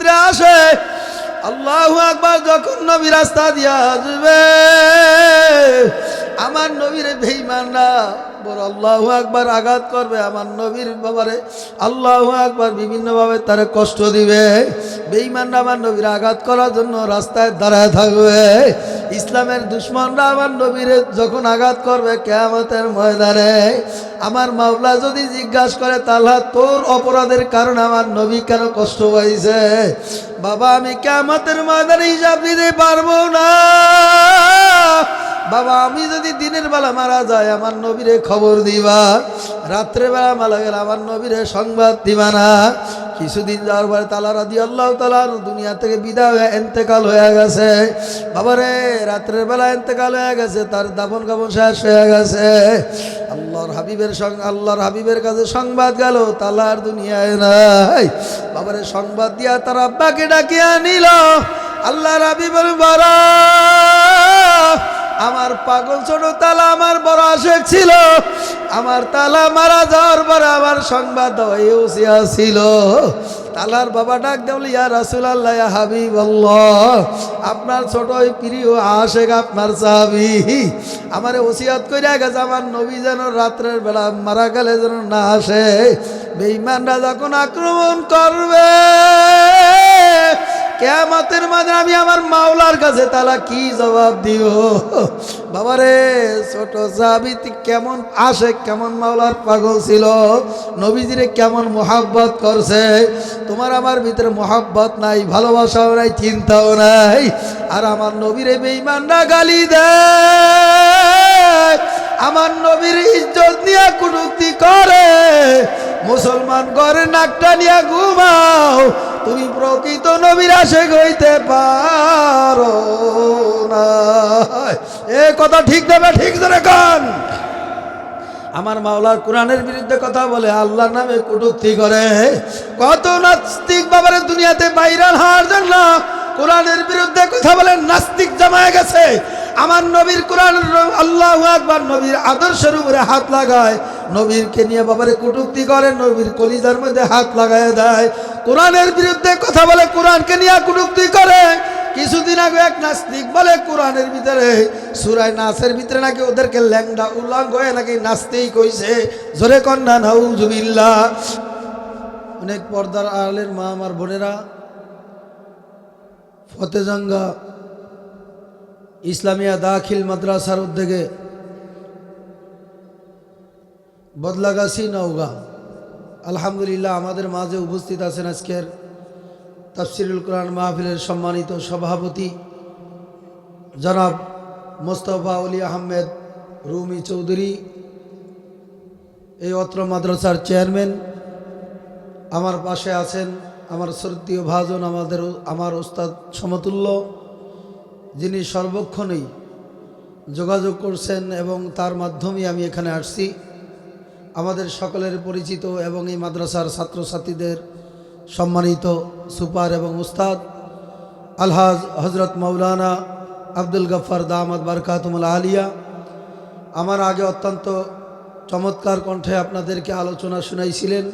ভিতরে আসে। আল্লাহু আকবার যখন নবী রাস্তা দিয়ে আসবে, আমার নবীর বেঈমানরা বড় আল্লাহু আকবার আঘাত করবে, আমার নবীর বাবারে আল্লাহু আকবার বিভিন্নভাবে তারা কষ্ট দিবে। বেঈমানরা আমার নবীর আঘাত করার জন্য রাস্তায় দাঁড়ায় থাকবে। ইসলামের দুশ্মনরা আমার নবীর যখন আঘাত করবে কিয়ামতের ময়দানে, আমার মাওলা যদি জিজ্ঞাসা করে তাহলে তোর অপরাধের কারণে আমার নবী কেন কষ্ট পাইছে, বাবা আমি কিয়ামতের ময়দানে হিসাব দিতে পারবো না। বাবা আমি যদি দিনের বেলা মারা যায় আমার নবীরে খবর দিবা, রাত্রে বেলা মারা গেলে আমার নবীরে সংবাদ দিবা না। কিছুদিন যাওয়ার পরে তালা রাদিয়াল্লাহু তাআলা দুনিয়া থেকে বিদায় হয়ে ইন্তেকাল হয়ে গেছে। বাবারে রাত্রের বেলা ইন্তেকাল হয়ে গেছে, তার দাফন কাফন শেষ হয়ে গেছে। আল্লাহর হাবিবের কাছে সংবাদ গেল তালার দুনিয়ায় নাই। বাবারে সংবাদ দিয়া তার আব্বাকে ডাকিয়া নিল। আল্লাহর হাবিবের বড় আমার পাগল ছোট তালা আমার বড় আশেক ছিল, আমার তালা মারা যাওয়ার পরে আমার সংবাদ ওসিয়া ছিল। তালার বাবা ডাক দেবল ইয়া রাসূলুল্লাহ ইয়া হাবিবাল্লাহ, আপনার ছোট প্রিয় আশেক আপনার সাহাবী আমারে ওসিয়াত কইরা গেছে আমার নবী যেন রাত্রের বেলা মারা গেলে যেন না আসে। বেঈমানরা যখন আক্রমণ করবে কিয়ামতের মাঝে আমি আমার মাওলার কাছে তালা কি জবাব দিব। বাবারে ছোট সাহাবী কেমন আশেক, কেমন মাওলার পাগল ছিল, নবীজিরে কেমন মোহাব্বত করছে। তোমার আমার ভিতরে মোহাব্বত নাই, ভালোবাসাও নাই, চিন্তাও নাই, আর আমার নবীরে বেঈমানরা গালি দেয়, আমার নবীর ইজ্জত নিয়ে কটূক্তি করে। মুসলমান ঘরে নাকটা নিয়ে ঘুমাও, তুমি প্রকৃত নবীর আশেক হইতে পারো না। এ কথা ঠিক দেবে, ঠিক ধরে কান। আমার মাওলার কোরআনের বিরুদ্ধে কথা বলে, আল্লাহর নামে কটূক্তি করে, কত নাস্তিক বাবারে দুনিয়াতে ভাইরাল হওয়ার জন্য কোরআনের বিরুদ্ধে কথা বলে নাস্তিক জমায়ে গেছে। আমার নবীর কোরআন আল্লাহু আকবার নবীর আদর্শের উপরে হাত লাগায়, নবীরকে নিয়ে বাবারে কটূক্তি করে, নবীর কলিজার মধ্যে হাত লাগায় দেয়, কোরআনের বিরুদ্ধে কথা বলে, কোরআনকে নিয়ে কটূক্তি করে। কিছুদিন আগে এক নাস্তিক বলে কোরআনের ভিতরে সূরা নাসের ভিতরে নাকি ওদেরকে ল্যাংড়া উলঙ্গ হয়ে নাকি নাচতেই কইছে। জোরে কন্যা নাউজুবিল্লাহ। অনেক পর্দার আড়ালের মা আমার বোনেরা, ফতেজঙ্গা ইসলামিয়া দাখিল মাদ্রাসার উদ্যোগে বদলাগাছি নওগাঁ আলহামদুলিল্লাহ আমাদের মাঝে উপস্থিত আছেন আজকের তাফসিরুল কোরআন মাহফিলের সম্মানিত সভাপতি জনাব মোস্তফা আলী আহমেদ রুমি চৌধুরী, এই অত্র মাদ্রাসার চেয়ারম্যান। আমার পাশে আছেন আমার শ্রদ্ধেয় ভাজন, আমার ওস্তাদ সমতুল্য, যিনি সর্বক্ষণেই যোগাযোগ করছেন এবং তার মাধ্যমে আমি এখানে আসছি। আমাদের সকলের পরিচিত এবং এই মাদ্রাসার ছাত্রছাত্রীদের সম্মানিত সুপার এবং উস্তাদ আলহাজ হজরত মৌলানা আব্দুল গফ্ফার দামাত বারকাতুল আলিয়া আমার আগে অত্যন্ত চমৎকার কণ্ঠে আপনাদেরকে আলোচনা শুনাইছিলেন।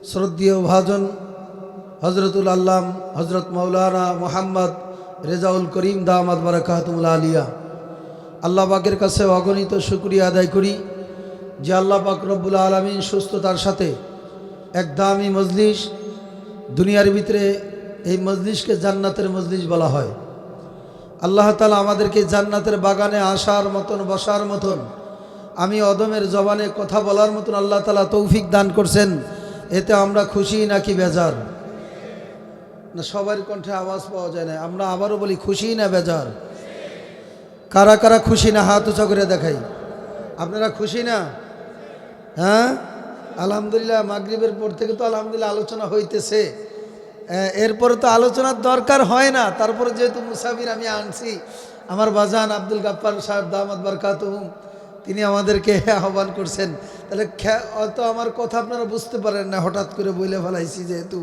শ্রদ্ধেয় ভাজন হজরতুল আল্লাম হজরত মৌলানা মোহাম্মদ রেজাউল করিম দামাত বারকাতুল আলিয়া, আল্লাহ পাকের কাছে অগণিত শুকরিয়া আদায় করি যে আল্লাহ পাক রব্বুল আলামিন সুস্থতার সাথে এক দামি মজলিস, দুনিয়ার ভিতরে এই মজলিসকে জান্নাতের মজলিস বলা হয়। আল্লাহ তাআলা আমাদেরকে জান্নাতের বাগানে আসার মতন, বসার মতন, আমি অদমের জবানে কথা বলার মতন আল্লাহ তাআলা তৌফিক দান করছেন। এতে আমরা খুশি নাকি বেজার? না সবার কণ্ঠে আওয়াজ পাওয়া যায় না, আমরা আবারও বলি খুশি না বেজার? কারা কারা খুশি না হাত উঁচা করে দেখাই। আপনারা খুশি না? হ্যাঁ আলহামদুলিল্লাহ। মাগরিবের পর থেকে তো আলহামদুলিল্লাহ আলোচনা হইতেছে, এরপরে তো আলোচনার দরকার হয় না। তারপরে যেহেতু মুসাফির আমি আনছি, আমার বাজান আব্দুল গফ্ফার সাহেব দামাত বারকাতুহু, তিনি আমাদেরকে আহ্বান করছেন, তাহলে হয়তো আমার কথা আপনারা বুঝতে পারেন না, হঠাৎ করে বলে ফেলাইছি যেহেতু।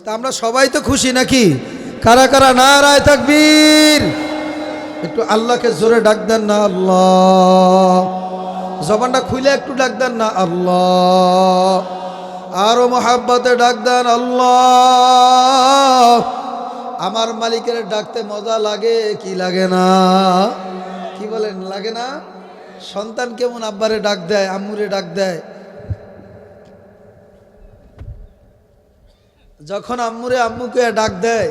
তা আমরা সবাই তো খুশি নাকি? কারা কারা নারায়ে তাকবীর? একটু আল্লাহকে জোরে ডাক দেন না আল্লাহ। জবানটা খুলে একটু ডাক দেন না আল্লাহ। আরো মহাব্বতে ডাক দেন আল্লাহ। আমার মালিকের ডাকতে মজা লাগে কি লাগে না? কি বলেন, লাগে না? সন্তান কেমন আব্বারে ডাক দেয়, আম্মুরে ডাক দেয়। যখন আম্মুরে আম্মুকে ডাক দেয়,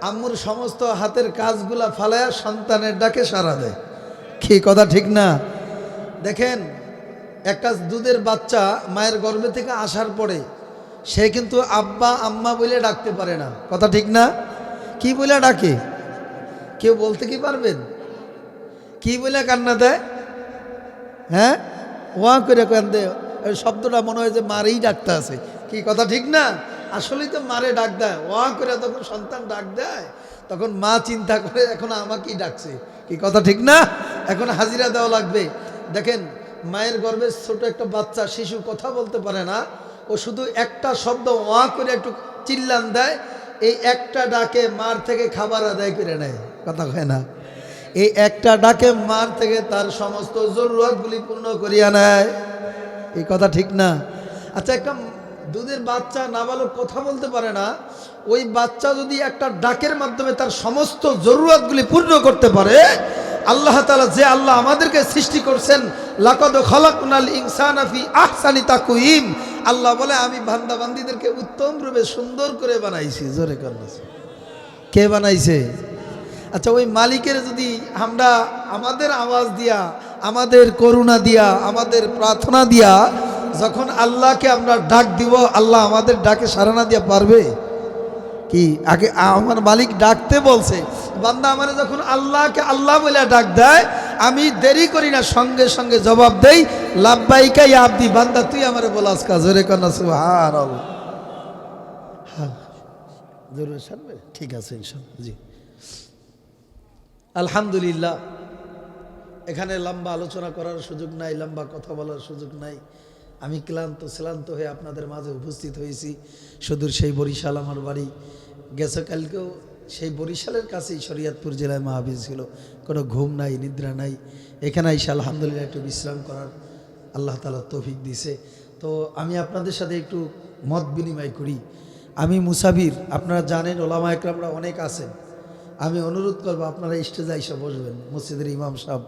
আম্মুর সমস্ত হাতের কাজগুলা ফালায়া সন্তানের ডাকে সাড়া দেয়। কি কথা ঠিক না? দেখেন, একটা দুধের বাচ্চা মায়ের গর্ভে থেকে আসার পরে সে কিন্তু আব্বা আম্মা বলে ডাকতে পারে না। কথা ঠিক না? কি বলে ডাকে? কেউ বলতে কি পারবেন? কি বলে কান্না দেয়? হ্যাঁ, ওয়া করে কান্দে। ওই শব্দটা মনে হয় যে মারেই ডাকতে আছে। কি কথা ঠিক না? আসলেই তো মারে ডাক দেয়। ওয়া করে তখন সন্তান ডাক দেয়, তখন মা চিন্তা করে এখন আমাকেই ডাকছে। কি কথা ঠিক না? এখন হাজিরা দেওয়া লাগবে। দেখেন, মায়ের গর্ভে ছোট একটা বাচ্চা শিশু কথা বলতে পারে না, ও শুধু একটা শব্দ ওয়া করে একটু চিল্লান দেয়, এই একটা ডাকে মার থেকে খাবার আদায় করে নেয়। কথা হয় না? এই একটা ডাকে মার থেকে তার সমস্ত জরুরতগুলি পূর্ণ করিয়া নেয়। এই কথা ঠিক না? আচ্ছা, একটা দুধের বাচ্চা নাবালক কথা বলতে পারে না, ওই বাচ্চা যদি একটা ডাকের মাধ্যমে তার সমস্ত জরুরতগুলি পূর্ণ করতে পারে, আল্লাহ তাআলা যে আল্লাহ আমাদেরকে সৃষ্টি করছেন, লাকাদ খালাকনাল ইনসানা ফি আহসানি তাকওয়িম, আল্লাহ বলে আমি বান্দা বান্দীদেরকে উত্তম রূপে সুন্দর করে বানাইছি। জোরে করলাম। কে বানাইছে? আচ্ছা, ওই মালিকের যদি আমরা আমাদের আওয়াজ দিয়া, আমাদের করুণা দিয়া, আমাদের প্রার্থনা দিয়া যখন আল্লাহকে আমরা ডাক দিব, আল্লাহ আমাদের ডাকে সাড়া না দিয়া পারবে কি? আগে আমার মালিক ডাকতে বলছে, বান্দা আমারে যখন আল্লাহকে আল্লাহ বলে ডাক দেয়, আমি দেরি করি না, সঙ্গে সঙ্গে জবাব দেই, লাব্বাইকা ইয়া আব্দি, বান্দা তুই আমারে বলাস কাজ। জোরে কন্না সুবহানাল্লাহ। হ্যাঁ, জোরে শুনবে? ঠিক আছে ইনশাআল্লাহ। জি, আলহামদুলিল্লাহ। এখানে লম্বা আলোচনা করার সুযোগ নাই, লম্বা কথা বলার সুযোগ নাই। আমি শ্রান্ত হয়ে আপনাদের মাঝে উপস্থিত হয়েছি। সুদূর সেই বরিশাল আমার বাড়ি। গেছে কালকেও সেই বরিশালের কাছেই শরীয়তপুর জেলায় মাহফিল ছিল। কোনো ঘুম নাই, নিদ্রা নাই। এখানে এসে আলহামদুলিল্লাহ একটু বিশ্রাম করার আল্লাহ তাআলা তৌফিক দিছে। তো আমি আপনাদের সাথে একটু মত বিনিময় করি। আমি মুসাফির, আপনারা জানেন, ওলামা একরামরা অনেক আছেন। আমি অনুরোধ করবো আপনারা স্টেজে এসে বসবেন। মসজিদের ইমাম সাহেব,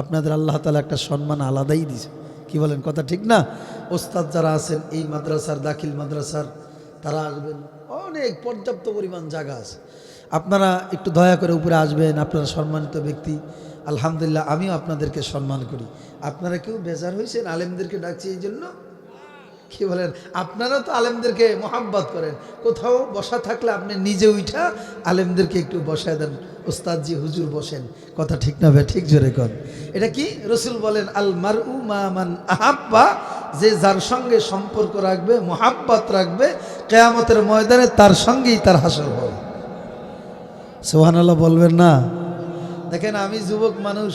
আপনাদের আল্লাহ তাআলা একটা সম্মান আলাদাই দিছে। কি বলেন, কথা ঠিক না? ওস্তাদ যারা আছেন এই মাদ্রাসার, দাখিল মাদ্রাসার, তারা আসবেন। অনেক পর্যাপ্ত পরিমাণ জায়গা আছে। আপনারা একটু দয়া করে উপরে আসবেন। আপনারা সম্মানিত ব্যক্তি, আলহামদুলিল্লাহ। আমিও আপনাদেরকে সম্মান করি। আপনারা কেউ বেজার হয়েছেন আলেমদেরকে ডাকছি এই জন্য? কি বলেন, আপনারা তো আলেমদেরকে মোহাব্বত করেন। কোথাও বসা থাকলে আপনি নিজে উঠা আলেমদেরকে একটু বসায় দেন, ওস্তাদজি হুজুর বসেন। কথা ঠিক না ভাই? ঠিক জোরে কর। এটা কি রাসূল বলেন, আল মারউ মা মান আহাব্বা, যে যার সঙ্গে সম্পর্ক রাখবে, মোহাব্বত রাখবে, কিয়ামতের ময়দানে তার সঙ্গেই তার হাসর হবে। সুবহানাল্লাহ বলবেন না? দেখেন, আমি যুবক মানুষ,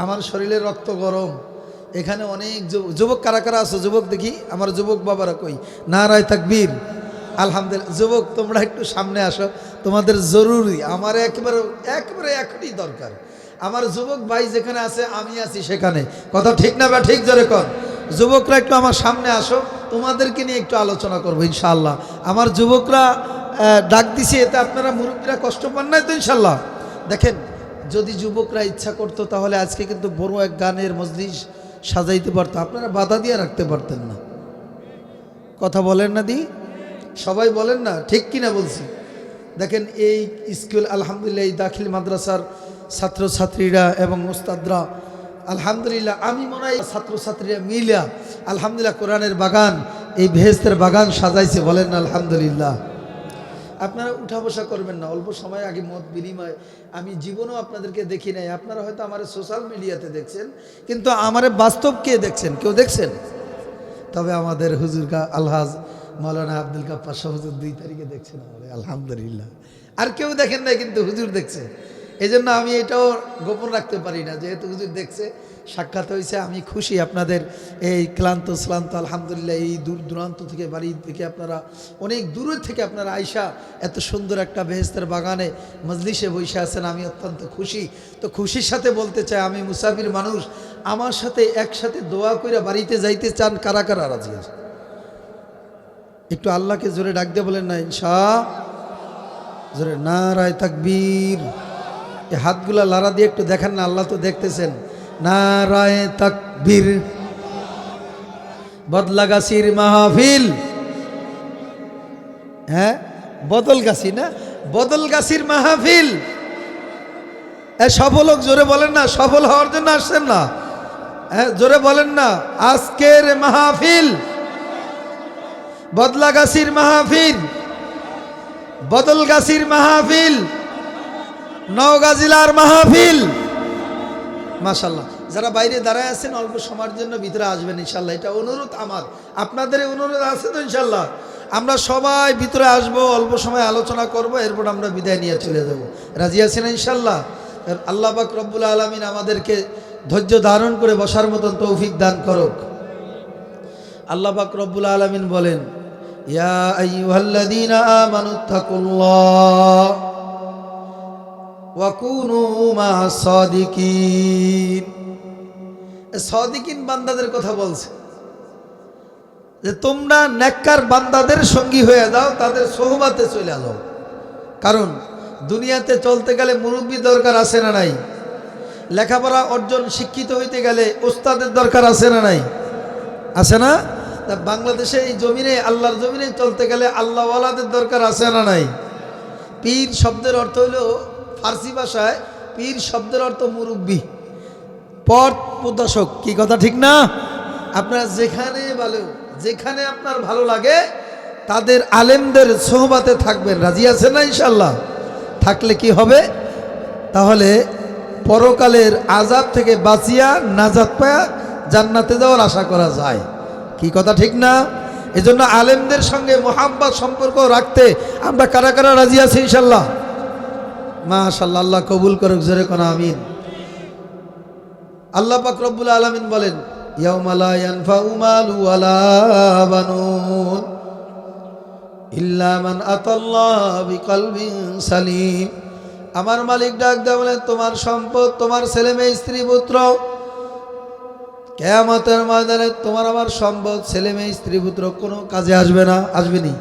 আমার শরীরে রক্ত গরম। এখানে অনেক যুবক কারা কারা আছে? যুবক দেখি, আমার যুবক বাবারা কই? নারায়ে তাকবীর। আলহামদুলিল্লাহ। যুবক তোমরা একটু সামনে আসো, তোমাদের জরুরি, আমার একেবারে এখনই দরকার। আমার যুবক ভাই যেখানে আছে আমি আছি সেখানে। কথা ঠিক না বা? ঠিক জোরে কর। যুবকরা একটু আমার সামনে আসো, তোমাদেরকে নিয়ে একটু আলোচনা করবো ইনশাআল্লাহ। আমার যুবকরা ডাক দিছি, এতে আপনারা মুরব্বীরা কষ্ট পান নাই তো ইনশাআল্লাহ? দেখেন, যদি যুবকরা ইচ্ছা করতো তাহলে আজকে কিন্তু বড় এক গানের মজলিস সাজাইতে পারতো, আপনারা বাধা দিয়ে রাখতে পারতেন না। কথা বলেন না দি? সবাই বলেন না? ঠিক কিনা বলছি? দেখেন, এই স্কুল আলহামদুলিল্লাহ, এই দাখিল মাদ্রাসার ছাত্রছাত্রীরা এবং উস্তাদরা আলহামদুলিল্লাহ, আমি মনে হয় ছাত্রছাত্রীরা মিলিয়া আলহামদুলিল্লাহ কোরআনের বাগান, এই বেহেশতের বাগান সাজাইছে। বলেন না আলহামদুলিল্লাহ? আপনারা উঠা বসা করবেন না। অল্প সময় আগে মত বিনিময়, আমি জীবনেও আপনাদেরকে দেখি নাই। আপনারা হয়তো আমার সোশ্যাল মিডিয়াতে দেখছেন, কিন্তু আমারে বাস্তব কে দেখছেন? কেউ দেখছেন? তবে আমাদের হুজুর আলহাজ মাওলানা আব্দুল গাফফার শাহ হুজুর 2 তারিখে দেখছেন আমাদের, আলহামদুলিল্লাহ। আর কেউ দেখেন নাই, কিন্তু হুজুর দেখছে। এই জন্য আমি এটাও গোপন রাখতে পারি না, যেহেতু হুজুর দেখছে, সাক্ষাৎ হয়েছে। আমি খুশি আপনাদের এই ক্লান্ত শ্লান্ত আলহামদুলিল্লাহ এই দূর দূরান্ত থেকে, বাড়ি থেকে, আপনারা অনেক দূরের থেকে আপনারা আইসা এত সুন্দর একটা বেহেশতের বাগানে মজলিসে বসে আছেন। আমি অত্যন্ত খুশি। তো খুশির সাথে বলতে চাই, আমি মুসাফির মানুষ, আমার সাথে একসাথে দোয়া করে বাড়িতে যাইতে চান কারা কারা রাজি আছে? একটু আল্লাহকে জোরে ডাক দিয়ে বলেন না ইনশাআল্লাহ। জোরে নারায়ে তাকবীর। এই হাতগুলা লাড়া দিয়ে একটু দেখেন না, আল্লাহ তো দেখতেছেন। নারায়ে তাকবীর। বদলাগাছির মাহফিল, হ্যাঁ বদলগাছি না, বদলগাছির মাহফিল। সফল হোক, জোরে বলেন না, সফল হওয়ার জন্য আসছেন না, হ্যাঁ জোরে বলেন না। আজকের মাহফিল বদলাগাছির মাহফিল, বদলগাছির মাহফিল, নওগাঁ জেলার মাহফিল। মাশাআল্লাহ, যারা বাইরে দাঁড়ায় আছেন অল্প সময়ের জন্য ভিতরে আসবেন ইনশাল্লাহ, এটা অনুরোধ আমার। আপনাদের অনুরোধ আছে তো ইনশাল্লাহ? আমরা সবাই ভিতরে আসবো, অল্প সময় আলোচনা করব, এরপর আমরা বিদায় নিয়ে চলে যাব। রাজি আছেন ইনশাল্লাহ? আল্লাহ পাক রব্বুল আলামিন আমাদেরকে ধৈর্য ধারণ করে বসার মতন তৌফিক দান করুক। আল্লাহ পাক রব্বুল আলামিন বলেন, ইয়া আইয়ুহাল্লাযীনা আমানুত্তাকুল্লাহ ওয়া কুনু মা'আস সাদিকিন। সাদিকিন বান্দাদের কথা বলছে যে তোমরা নেককার বান্দাদের সঙ্গী হয়ে যাও, তাদের সোহবাতে চলে যাও। কারণ দুনিয়াতে চলতে গেলে মুরব্বী দরকার আছে না নাই? লেখাপড়া অর্জন শিক্ষিত হইতে গেলে ওস্তাদের দরকার আছে না নাই? আছে না? বাংলাদেশে এই জমিনে, আল্লাহর জমিনে চলতে গেলে আল্লাহওয়ালাদের দরকার আছে না নাই? পীর শব্দের অর্থ হলো, ফার্সি ভাষায় পীর শব্দের অর্থ মুরব্বী, পথ প্রদর্শক। কি কথা ঠিক না? আপনারা যেখানে ভালো, যেখানে আপনার ভালো লাগে তাদের আলেমদের সোহবাতে থাকবেন। রাজি আছেন না ইনশাল্লাহ? থাকলে কি হবে? তাহলে পরকালের আযাব থেকে বাঁচিয়া নাজাত পায়া জান্নাতে যাওয়ার আশা করা যায়। কি কথা ঠিক না? এজন্য আলেমদের সঙ্গে মোহাব্বত সম্পর্ক রাখতে আমরা কারা কারা রাজি আছি ইনশাল্লাহ? মাশাআল্লাহ, আল্লাহ কবুল করুক, জোরে কোন আমিন। আল্লাহ পাক রব্বুল আলামিন বলেন, ইয়াউমা লা ইয়ানফাউ মালু ওয়ালা বানুন ইল্লা মান আতাল্লাহ বিকলবিন সালিম। আমার মালিক ডাক দেয়া বলেন, তোমার সম্পদ, তোমার ছেলে মেয়ে, স্ত্রী পুত্র, কিয়ামতের ময়দানে তোমার আমার সম্পদ, ছেলে মেয়ে, স্ত্রী পুত্র কোনো কাজে আসবে না। আসবেনি?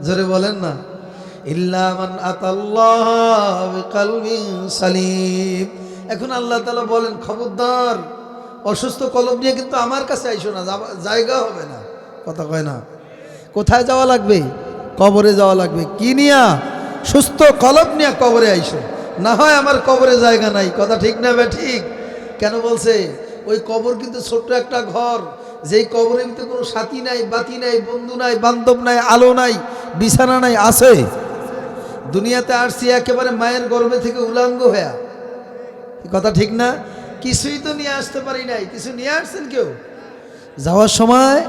জোরে বলেন না। ইল্লা মান আতাল্লাহ বিকলবিন সালিম। এখন আল্লাহ তাআলা বলেন, খবরদার অসুস্থ কলব নিয়ে কিন্তু আমার কাছে আইসো না, জায়গা হবে না। কথা কয় না? কোথায় যাওয়া লাগবে? কবরে যাওয়া লাগবে। কি নিয়া? সুস্থ কলব নিয়ে কবরে আইসো, না হয় আমার কবরে জায়গা নাই। কথা ঠিক না বে ঠিক? কেন বলছে? ওই কবর কিন্তু ছোট্ট একটা ঘর, যেই কবরের ভিতরে কোনো সাথী নাই, বাতি নাই, বন্ধু নাই, বান্ধব নাই, আলো নাই, বিছানা নাই। আছে? দুনিয়াতে আসছি একেবারে মায়ের গর্ভে থেকে উলাঙ্গ হয়ে। কথা ঠিক না? কিছুই তো নিয়ে আসতে পারি নাই। কিছু নিয়ে আসছেন কেউ? যাওয়ার সময়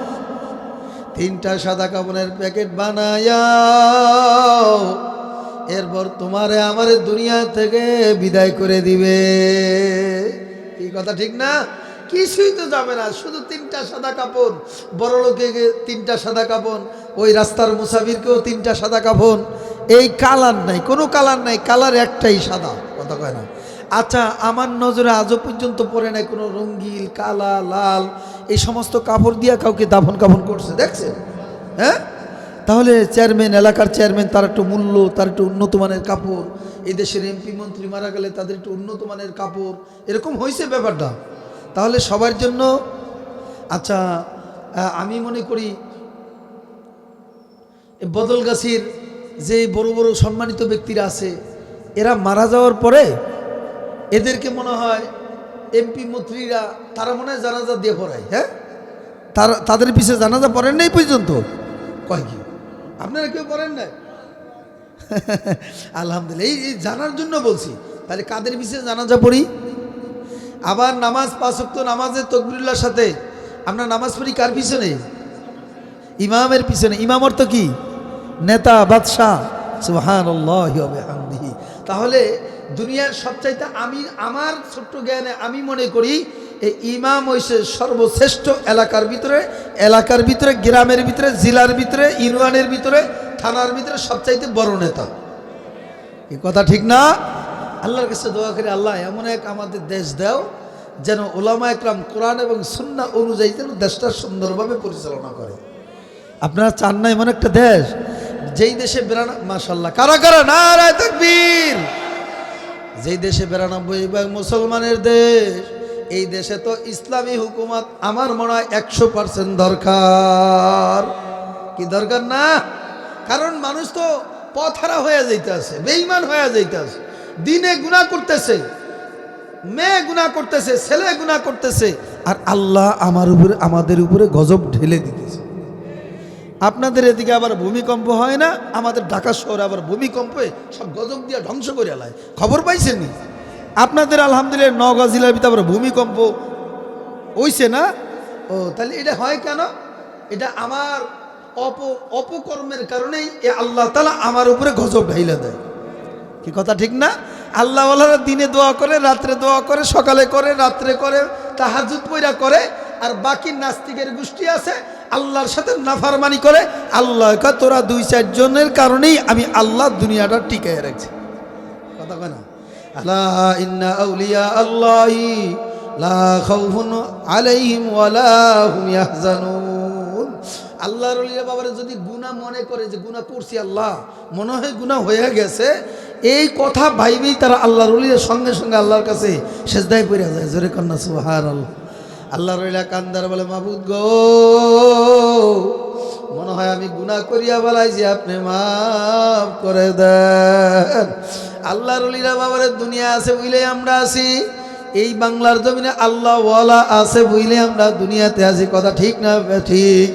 3টা সাদা কাপড়ের প্যাকেট বানায়া এরপর তোমারে আমারে দুনিয়া থেকে বিদায় করে দিবে। এই কথা ঠিক না? কিছুই তো যাবে না, শুধু 3টা সাদা কাপড়। বড় লোকে 3টা সাদা কাপড়, ওই রাস্তার মুসাফিরকেও 3টা সাদা কাপড়। এই কালার নাই, কোনো কালার নাই, কালার একটাই সাদা। কথা কয় না? আচ্ছা, আমার নজরে আজও পর্যন্ত পরে নাই কোনো রঙ্গিল, কালা, লাল এই সমস্ত কাপড় দিয়া কাউকে দাফন কাফন করছে, দেখছেন? হ্যাঁ? তাহলে চেয়ারম্যান, এলাকার চেয়ারম্যান, তার একটু মূল্য, তার একটু উন্নত মানের কাপড়। এই দেশের এমপি মন্ত্রী মারা গেলে তাদের একটু উন্নত মানের কাপড়, এরকম হয়েছে ব্যাপারটা। তাহলে সবার জন্য। আচ্ছা, আমি মনে করি বদলগাছির যে বড় বড় সম্মানিত ব্যক্তিরা আছে, এরা মারা যাওয়ার পরে এদেরকে মনে হয় এমপি মন্ত্রীরা, তারা মনে হয় জানাজা দিয়ে পড়ায়। হ্যাঁ, তাদের পিছিয়ে জানাজা পড়েন নাই পর্যন্ত? কয় কি আপনারা কেউ পড়েন নাই? আলহামদুলিল্লাহ, এই জানার জন্য বলছি। তাহলে কাদের পিছিয়ে জানাজা পড়ি? আবার নামাজ, 5 ওয়াক্ত নামাজের তাকবীরুল্লাহর সাথে আমরা নামাজ পড়ি কার পিছনে? ইমামের পিছনে। ইমাম অর্থ কি? নেতা, বাদশাহ। সুবহানাল্লাহি ওয়া বিহামদিহি। তাহলে দুনিয়ার সবচাইতে আমার ছোট্ট জ্ঞানে আমি মনে করি এই ইমাম হইছে সর্বশ্রেষ্ঠ এলাকার ভিতরে, গ্রামের ভিতরে, জেলার ভিতরে, ইউনিয়নের ভিতরে, থানার ভিতরে সবচাইতে বড় নেতা। এই কথা ঠিক না? আল্লাহর কাছে দোয়া করি, আল্লাহ এমন এক আমাদের দেশ দাও যেন ওলামা একরাম কোরআন এবং সুন্নাহ অনুযায়ী যেন দেশটা সুন্দরভাবে পরিচালনা করে। আপনারা চান না এমন একটা দেশ যেই দেশে 92 মাশাআল্লাহ কারা কারা নারায়ে তাকবীর, যেই দেশে 92% মুসলমানের দেশ, এই দেশে তো ইসলামী হুকুমত আমার মনে হয় 100% দরকার। কি দরকার না? কারণ মানুষ তো পথহারা হয়ে যাইতেছে, বেঈমান হয়ে যাইতেছে, দিনে গুনাহ করতেছে, মেয়ে গুনাহ করতেছে, ছেলে গুনাহ করতেছে, আর আল্লাহ আমাদের উপরে গজব ঢেলে দিতেছে। আপনাদের এদিকে আবার ভূমিকম্প হয় না, আমাদের ঢাকা শহরে আবার ভূমিকম্পে সব গজব দিয়ে ধ্বংস করে আলায়। খবর পাইছেন নি? আপনাদের আলহামদুলিল্লাহ নওগাঁ জেলার ভিতরে আবার ভূমিকম্প হইছে না? ও তাহলে এটা হয় কেন? এটা আমার অপকর্মের কারণেই এ আল্লাহ তাআলা আমার উপরে গজব ঢাইলা দেয়। কি কথা ঠিক না? আল্লাহ ওয়ালারা দিনে দোয়া করে, রাত্রে দোয়া করে, সকালে করে, রাত্রে করে, তাহাজ্জুদ পয়রা করে, আর বাকি নাস্তিকের গোষ্ঠী আছে আল্লাহর সাথে নাফরমানি করে। আল্লাহ কয় তোরা 2-4 জনের কারণেই আমি আল্লাহ দুনিয়াটা টিকায় রাখছি। কথা কয় না? আলা ইন্না আউলিয়া আল্লাহি লা খাউফুন আলাইহিম ওয়ালা হুম ইয়াহজানুন। আল্লাহর ওলিরা বাবারে যদি গুনাহ মনে করে যে গুনাহ করছি, আল্লাহ মনে হয় গুনাহ হয়ে গেছে, এই কথা ভাইবেই তারা আল্লাহর ওলিরা সঙ্গে সঙ্গে আল্লাহর কাছে সেজদায় পড়ে যায়। জোরে কন্না সুবহানাল্লাহ। আল্লাহর ওলিরা কান্দার বলে, মাবুদ গো, মনে হয় আমি গুনাহ করিয়া বলাইছি, আপনি মাফ করে দেন। আল্লাহর ওলিরা বাবারে দুনিয়া আছে বুঝলে আমরা আছি, এই বাংলার জমিনে আল্লাহ ওয়ালা আছে বুঝলে আমরা দুনিয়াতে আছি। কথা ঠিক না ঠিক?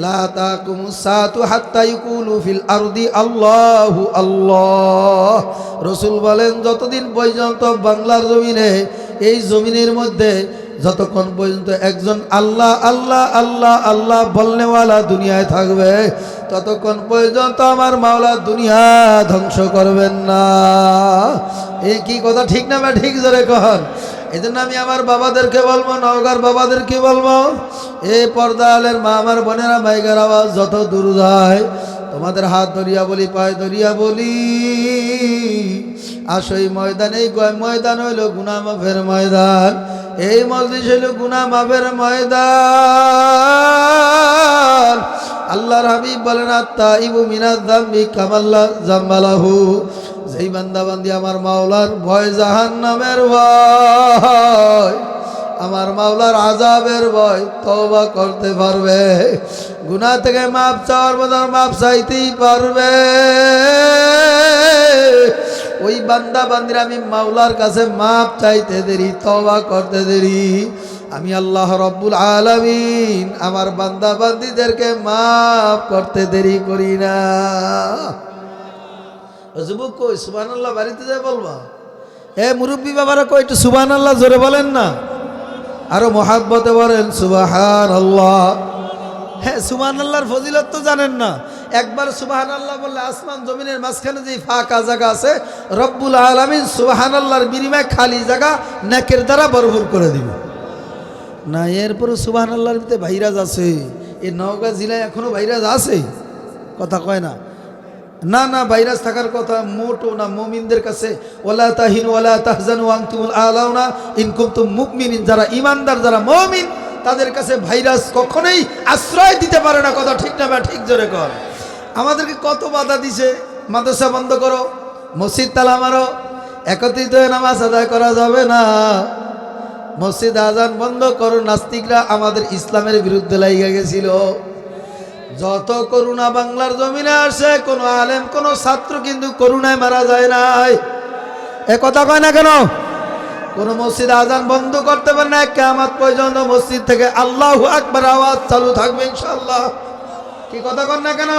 লা তাকুমুস সাআতু হাত্তা ইয়াকুলু ফিল আরদি আল্লাহু আল্লাহ। রাসূল বলেন যতদিন পর্যন্ত বাংলার জমিনে, এই জমিনের মধ্যে যতক্ষণ পর্যন্ত একজন আল্লাহ আল্লাহ আল্লাহ আল্লাহ বলনেওয়ালা দুনিয়ায় থাকবে, ততক্ষণ পর্যন্ত আমার মাওলা দুনিয়া ধ্বংস করবেন না। এই কি কথা ঠিক না বা ঠিক? জোরে কখন। এই জন্য আমি আমার বাবাদেরকে বলবো, নওগাঁর বাবাদেরকে বলবো, এই পর্দালের মা আমার বোনেরা, মাইকের আওয়াজ যত দূর যায়, তোমাদের হাত ধরিয়া বলি, পায়ে ধরিয়া বলি, আসো এই ময়দান। এই ময়দান হইল গুনাহ মাফের ময়দান, এই মজলিস হইল গুনাহ মাফের ময়দান। আল্লাহর হাবিব বলেন, আত-তাইবু মিনাজ যামবি কামাল্লা যামবালাহু। যেই বান্দা বান্দি আমার মাওলার ভয়, জাহান্নামের ভয়, আমার মাওলার আযাবের ভয় তওবা করতে পারবে, গুনাহ থেকে মাপ চাওয়ার মতো মাপ চাইতেই পারবে, ওই বান্দা বান্দিরা আমি মাওলার কাছে মাপ চাইতে দেরি, তওবা করতে দেরি, আমি আল্লাহ রব্বুল আলামিন আমার বান্দা বান্দিদেরকে মাফ করতে দেরি করি না। যুবক কই সুবহানাল্লাহ বাড়িতে যায় বলবা? মুরব্বী বাবারা কই একটু সুবহানাল্লাহ জোরে বলেন না, আরো মহাব্বতে বলেন সুবহানাল্লাহ। হ্যাঁ, সুবহানাল্লাহর ফজিলত তো জানেন না। একবার সুবহানাল্লাহ বললে আসমান জমিনের মাঝখানে যে ফাঁকা জায়গা আছে, রব্বুল আলামিন সুবহানাল্লাহর বিনিময়ে খালি জায়গা নেকের দ্বারা ভরপুর করে দিবে না। এরপরে সুবহানাল্লাহর ভিতরে ভাইরাজ আছে, এই নওগাঁ জেলায় এখনো ভাইরাজ আছে। কথা কয় না? না না, ভাইরাস থাকার কথা মোটো না। মুমিনদের কাছে ওয়ালা তাহিনু ওয়ালা তাহজানু ওয়া আনতুমুল আলাউনা ইন কুনতুম মুমিনিন, যারা ঈমানদার, যারা মুমিন, তাদের কাছে ভাইরাস কখনোই আশ্রয় দিতে পারে না। কথা ঠিক না বা ঠিক? জোরে কর। আমাদেরকে কত বাধা দিছে, মাদ্রাসা বন্ধ করো, মসজিদ তালা মারো, একত্রিত হয়ে নামাজ আদায় করা যাবে না, মসজিদ আজান বন্ধ করো। নাস্তিকরা আমাদের ইসলামের বিরুদ্ধে লাগিয়ে গেছিল। যত করুণা বাংলার জমিনে আসে, কোন আলেম কোন ছাত্র কিন্তু করুণায় মারা যায় নাই। এ কথা কয় না কেন? কোন মসজিদ আজান বন্ধ করতে পারে না, কিয়ামত পর্যন্ত মসজিদ থেকে আল্লাহু আকবার আওয়াজ চালু থাকবে ইনশাআল্লাহ। কি কথা কন না কেন?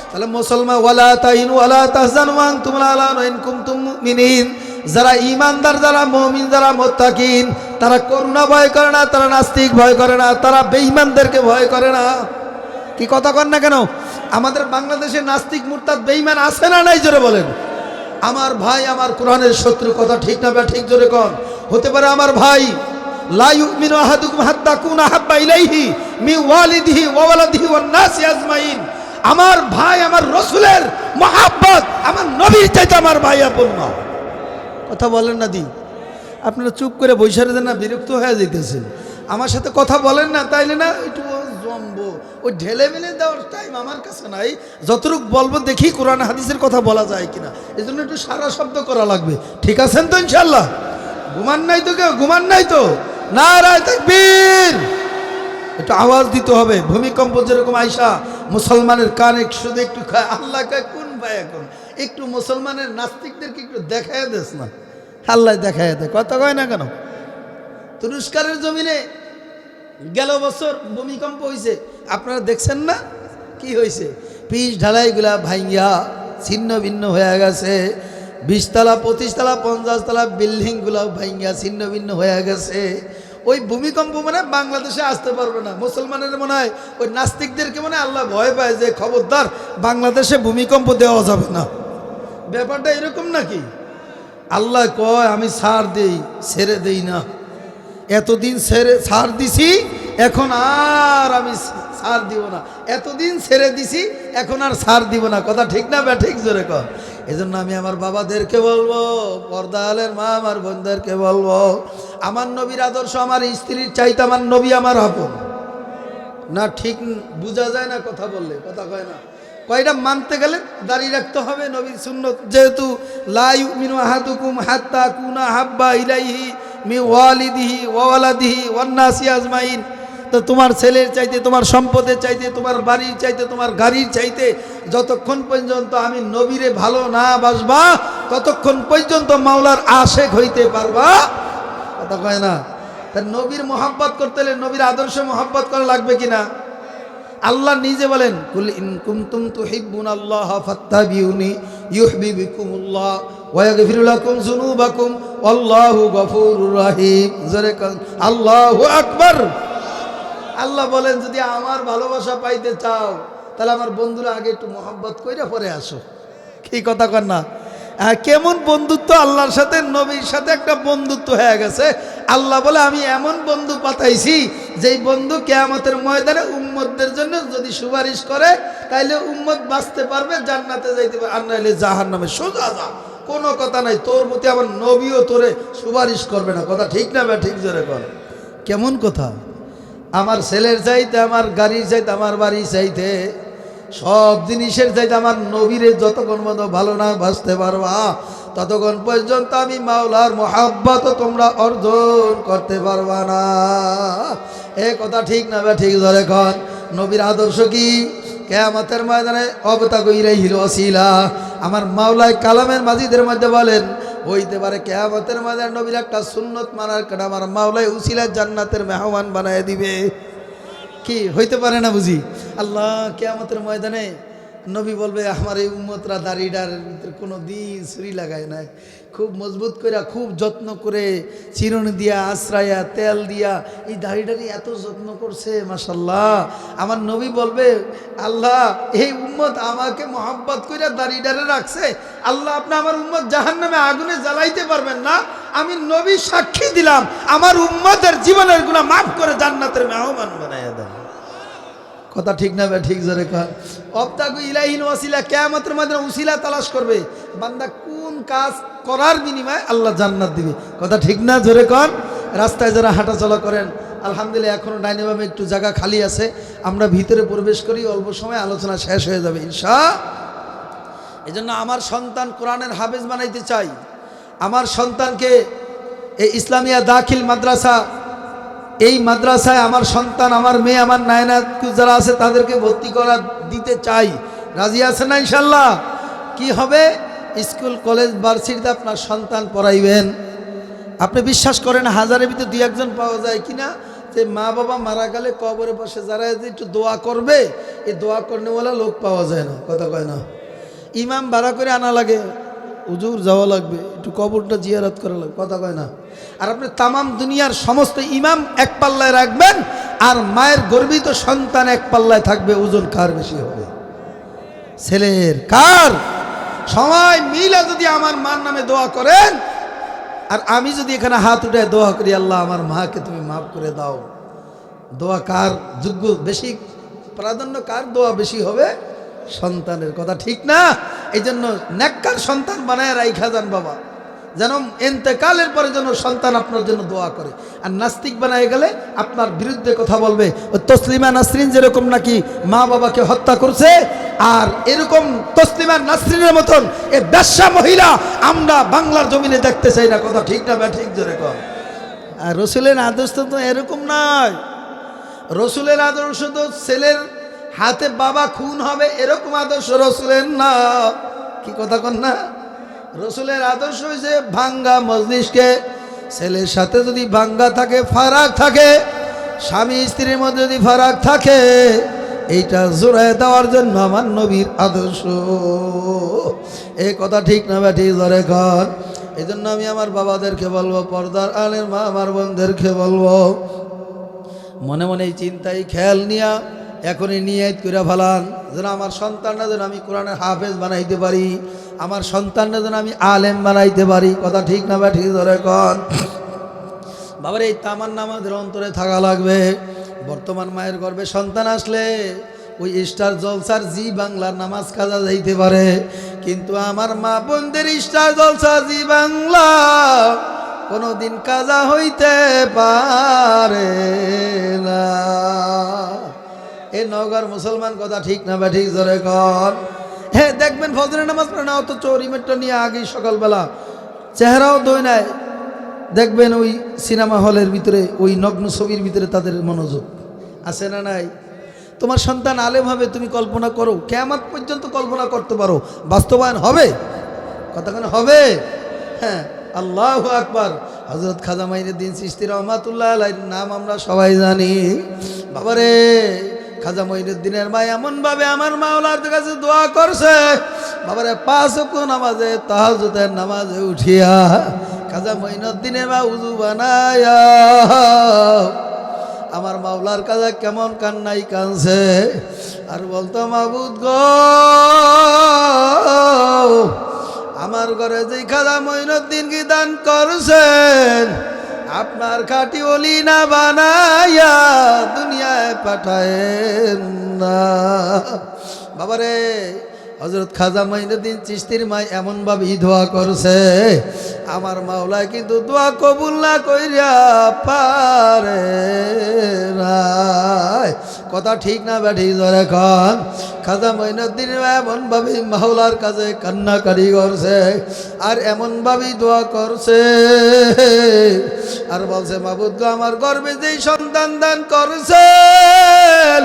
তাহলে মুসলমান, ওয়ালা তাহিনু ওয়ালা তাহজানু ওয়া আনতুমুল আলাউনা ইন কুনতুম মুমিনিন, যারা ঈমানদার, যারা মুমিন, যারা মুত্তাকিন, তারা করুণা ভয় করে না, তারা নাস্তিক ভয় করে না, তারা বেঈমানদেরকে ভয় করে না। কি কথা কন না কেন? আমাদের বাংলাদেশে নাস্তিক মুরতাদ বেঈমান আছে না নাই? জোরে বলেন। আমার ভাই আমার কোরআনের শত্রু। কথা ঠিক না বা ঠিক? জোরে কন। হতে পারে আমার ভাই, লা ইউমিনু আহাদুকুম হাত্তা কুনা হাব্বা ইলাইহি মিন ওয়ালিদিহি ওয়া ওয়ালাদিহি ওয়ান নাসি আজমাইন। আমার ভাই আমার রাসূলের মহব্বত আমার নবীর চাইতে আমার ভাই আপন না। কথা বলেন না দি? আপনারা চুপ করে বসে দেন না, বিরক্ত হয়ে যাইতেছেন। আমার সাথে কথা বলেন না, তাইলে না একটু নমবো, ওই ঢেলে মেলে দেওয়ার টাইম আমার কাছে নাই। যতটুক বলবো দেখি কোরআন হাদিসের কথা বলা যায় কিনা, এই জন্য একটু সারা শব্দ করা লাগবে। ঠিক আছেন তো ইনশাল্লাহ? ঘুমান নাই তো কেউ? ঘুমান নাই তো? নারায়ে তাকবীর! একটু আওয়াজ দিতে হবে। ভূমিকম্প যেরকম আইসা মুসলমানের কানে শুধু একটু খায়, আল্লাহ কয় কোন ভাই এখন একটু মুসলমানের নাস্তিকদেরকে একটু দেখায় দেস না, আল্লাহ দেখায় দেয়। কথা কয় না কেন? তুরস্কের জমিনে গেল বছর ভূমিকম্প হয়েছে, আপনারা দেখছেন না? কি হয়েছে? পিচ ঢালাইগুলা ভাঙ্গিয়া ছিন্ন ভিন্ন হয়ে গেছে। 20 তলা 25 তলা 50 তলা বিল্ডিংগুলাও ভাঙ্গিয়া ছিন্ন ভিন্ন হয়ে গেছে। ওই ভূমিকম্প মানে বাংলাদেশে আসতে পারবে না। মুসলমানের মনে হয় ওই নাস্তিকদেরকে মনে আল্লাহ ভয় পায় যে খবরদার বাংলাদেশে ভূমিকম্প দেওয়া যাবে না। ব্যাপারটা এরকম নাকি? আল্লাহ কয় আমি ছাড় দেই, ছেড়ে দেই না। এতদিন ছাড় দিছি, এখন আর আমি ছাড় দিব না। এতদিন ছেড়ে দিছি, এখন আর ছাড় দিব না। কথা ঠিক না ঠিক জোরে কর। এই জন্য আমি আমার বাবাদেরকে বলবো, পর্দালের মা আমার বোনদেরকে বলবো, আমার নবীর আদর্শ আমার স্ত্রীর চাইতে আমার নবী আমার আপন না। ঠিক বোঝা যায় না কথা বললে? কথা কয় না। কয়টা মানতে গেলে দাঁড়িয়ে রাখতে হবে নবীর সুন্নত। যেহেতু লা ইউমিনু আহাদুকুম হাত্তা কুনা হাব্বা ইলাইহি মি ওয়ালিদিহি ওয়া ওয়ালাদিহি ওয়ান নাসি আজমাইন। তো তোমার ছেলের চাইতে, তোমার সম্পদের চাইতে, তোমার বাড়ির চাইতে, তোমার গাড়ির চাইতে যতক্ষণ পর্যন্ত আমি নবীরে ভালো না বাসবা, ততক্ষণ পর্যন্ত মাওলার আশেক হইতে পারবা। কথা কয় না? তার নবীর মোহাব্বত করতে হলে নবীর আদর্শ মোহাব্বত করা লাগবে কিনা? আল্লাহ নিজে বলেন, কুল ইন কুনতুম তুহিব্বুনাল্লাহ ফাত্তাবিউনি ইউহিব্বুকুমুল্লাহ ওয়া ইয়াগফিরু লাকুম যুনুবাকুম আল্লাহু গফুরুর রহিম। জোরে কোন আল্লাহু আকবার। আল্লাহ বলেন যদি আমার ভালোবাসা পাইতে চাও তাহলে আমার বন্ধুরা আগে একটু মোহাব্বত কইরা পরে আসো। কি কথা কর না? কেমন বন্ধুত্ব আল্লাহর সাথে, নবীর সাথে একটা বন্ধুত্ব হয়ে গেছে। আল্লাহ বলে আমি এমন বন্ধু পাঠাইছি যেই বন্ধু কিয়ামতের ময়দানে উম্মতদের জন্য যদি সুপারিশ করে তাইলে উম্মত বাঁচতে পারবে, জান্নাতে যাইতে পারবে, আর নাইলে জাহান্নামে সোজা যা। কোনো কথা নাই, তোর প্রতি আমার নবীও তোরে সুপারিশ করবে না। কথা ঠিক না? ঠিক জোরে কর। কেমন কথা? আমার ছেলের চাইতে, আমার গাড়ির চাইতে, আমার বাড়ির চাইতে, সব জিনিসের চাইতে আমার নবীরে যতক্ষণ মতো ভালো না বাসতে পারবা ততক্ষণ পর্যন্ত আমি মাওলার মোহাব্বত তোমরা অর্জন করতে পারবা না। এ কথা ঠিক না? ঠিক ধরে কন। নবীর আদর্শ কি? কিয়ামতের ময়দানে অবতাগো ইলাইহিল ওয়াসিলা। আমার মাওলায় কালামের মাজিদের মধ্যে বলেন, হইতে পারে কিয়ামতের ময়দানে নবীর একটা সুন্নত মানার কারণে আমার মাওলায় উসিলা জান্নাতের মেহমান বানায় দিবে। কি হইতে পারে না বুঝি? আল্লাহ কিয়ামতের ময়দানে নবী বলবে আমার এই উম্মতরা দাড়িটার ভিতরে কোনো দিন ছুরি লাগায় নাই, খুব মজবুত করে, খুব যত্ন করে চিরুনি দিয়া, আশ্রায়া, তেল দিয়া এই দাড়িটারি এত যত্ন করছে, মাশাল্লাহ। আমার নবী বলবে আল্লাহ এই উম্মত আমাকে মহব্বত করে দাড়িটারে রাখছে, আল্লাহ আপনি আমার উম্মত জাহান্নামে আগুনে জ্বালাইতে পারবেন না। আমি নবী সাক্ষী দিলাম আমার উম্মতের জীবনের গুনাহ মাফ করে জান্নাতের মেহমান বানাইয়া দেন। কথা ঠিক না? ঠিক জোরে কর। অবতাগু ইলাইহিল ওয়াসিলা, কিয়ামতের ময়দানে উসিলা তালাশ করবে বান্দা কোন কাজ করার বিনিময়ে আল্লাহ জান্নাত দিবে। কথা ঠিক না? জোরে কর। রাস্তায় যারা হাঁটাচলা করেন, আলহামদুলিল্লাহ এখনো ডাইনে বামে একটু জায়গা খালি আছে, আমরা ভিতরে প্রবেশ করি, অল্প সময় আলোচনা শেষ হয়ে যাবে ইনশাআল্লাহ। এই জন্য আমার সন্তান কোরআনের হাফেজ বানাইতে চাই। আমার সন্তানকে এই ইসলামিয়া দাখিল মাদ্রাসা, এই মাদ্রাসায় আমার সন্তান, আমার মেয়ে, আমার নায়না যারা আছে তাদেরকে ভর্তি করা দিতে চাই। রাজি আছেন না ইনশাল্লাহ? কি হবে? স্কুল কলেজ ভার্সিটিতে আপনার সন্তান পড়াইবেন। আপনি বিশ্বাস করেন হাজারের ভিতরে 2-1 পাওয়া যায় কিনা যে মা বাবা মারা গেলে কবরের পাশে যারা একটু দোয়া করবে, এই দোয়া করনেওয়ালা লোক পাওয়া যায় না। কথা কয় না? ইমাম ভাড়া করে আনা লাগে, হুজুর যাওয়া লাগবে, একটু কবরটা জিয়ারত করা লাগবে। কথা কয় না? আর আপনি তামাম দুনিয়ার সমস্ত ইমাম এক পাল্লায় রাখবেন আর মায়ের গর্বিত সন্তান এক পাল্লায় থাকবে, ওজন কার বেশি হবে? ছেলের কার? সময় মিলে যদি আমার মার নামে দোয়া করেন আর আমি যদি এখানে হাত উঠে দোয়া করি, আল্লাহ আমার মাকে তুমি মাফ করে দাও, দোয়া কার যোগ্য বেশি? প্রাধান্য কার দোয়া বেশি হবে? সন্তানের। কথা ঠিক না? এই জন্য নেককার সন্তান বানায় রাইখা যান বাবা। যেন ইন্তেকালের পরে যেন সন্তান আপনার জন্য দোয়া করে। আর নাস্তিক বানায় গেলে আপনার বিরুদ্ধে কথা বলবে। ওই তসলিমা নাসরিন যেরকম নাকি মা বাবাকে হত্যা করছে, আর এরকম তসলিমা নাসরিনের মতন এ বেশ্যা মহিলা আমরা বাংলার জমিনে দেখতে চাই না। কথা ঠিক না বা ঠিক জোরে কর। আর রসুলের আদর্শ তো এরকম নয়। রসুলের আদর্শ তো ছেলের হাতে বাবা খুন হবে এরকম আদর্শ রসুলের না। কি কথা কন না? রসুলের আদর্শ হয়েছে ভাঙ্গা মজলিসকে, ছেলের সাথে যদি ভাঙ্গা থাকে, ফারাক থাকে, স্বামী স্ত্রীর মধ্যে যদি ফারাক থাকে, এইটা জোড়ায় দেওয়ার জন্য আমার নবীর আদর্শ। এই কথা ঠিক না বা ঠিক ধরে কর। এই জন্য আমি আমার বাবাদেরকে বলবো, পর্দার আলের মা আমার বোনদেরকে বলবো, মনে মনে এই চিন্তাই খেয়াল নিয়া এখনই নিয়ত করে ফেলান যেন আমার সন্তানরা যেন আমি কোরআনের হাফেজ বানাইতে পারি, আমার সন্তানরা যেন আমি আলেম বানাইতে পারি। কথা ঠিক না বা ঠিক ধরে কন। বাবার এই তামান্না আমাদের অন্তরে থাকা লাগবে। বর্তমান মায়ের গর্ভে সন্তান আসলে ওই স্টার জলসার জি বাংলার নামাজ কাজা যাইতে পারে, কিন্তু আমার মা বোনদের স্টার জলসা জি বাংলা কোনোদিন কাজা হইতে পারে না। এ নগর মুসলমান কথা ঠিক না বা ঠিক ধরে কর। হ্যাঁ, দেখবেন ফজরের নামাজ পড়ে না, অত চোরিমেটটা নিয়ে আগেই সকালবেলা চেহারাও দই নাই। দেখবেন ওই সিনেমা হলের ভিতরে ওই নগ্ন ছবির ভিতরে তাদের মনোযোগ আছে না নাই? তোমার সন্তান আলেম হবে, তুমি কল্পনা করো, কিয়ামত পর্যন্ত কল্পনা করতে পারো, বাস্তবায়ন হবে? কতক্ষণ হবে? হ্যাঁ, আল্লাহু আকবার। হযরত খাজা মাইনুদ্দিন চিশতি রহমাতুল্লাহ আলাইহির নাম আমরা সবাই জানি। বাবারে, খাজা মাইনুদ্দিনের মা এমনভাবে আমার মাওলার কাছে দোয়া করছে, বাবারে 5 ওয়াক্ত নামাজে তাহাজ্জুদের নামাজে উঠিয়া খাজা মাইনুদ্দিনের মা উযু বানায়া আমার মাওলার কাছে কেমন কান্নাই কানছে, আর বলতো, মাবুদ গো, আমার ঘরে যে খাজা মাইনুদ্দিন কি দান করছেন, আপনার খাঁটি ওলি না বানাইয়া দুনিয়ায় পাঠায়েন না। বাবারে, হযরত খাজা মাইনুদ্দিন চিশতির মা এমনভাবে দোয়া করছে, আমার মাওলা কিন্তু দোয়া কবুল না কইরা পারে না। কথা ঠিক না ব্যাঠি ধরে কন। খাজা মাইনুদ্দিন এমনভাবে মাওলার কাছে কান্নাকারি করছে, আর এমনভাবেই দোয়া করছে, আর বলছে, মাবুদ গো, আমার গর্ভে যেই সন্তান দান করছেন,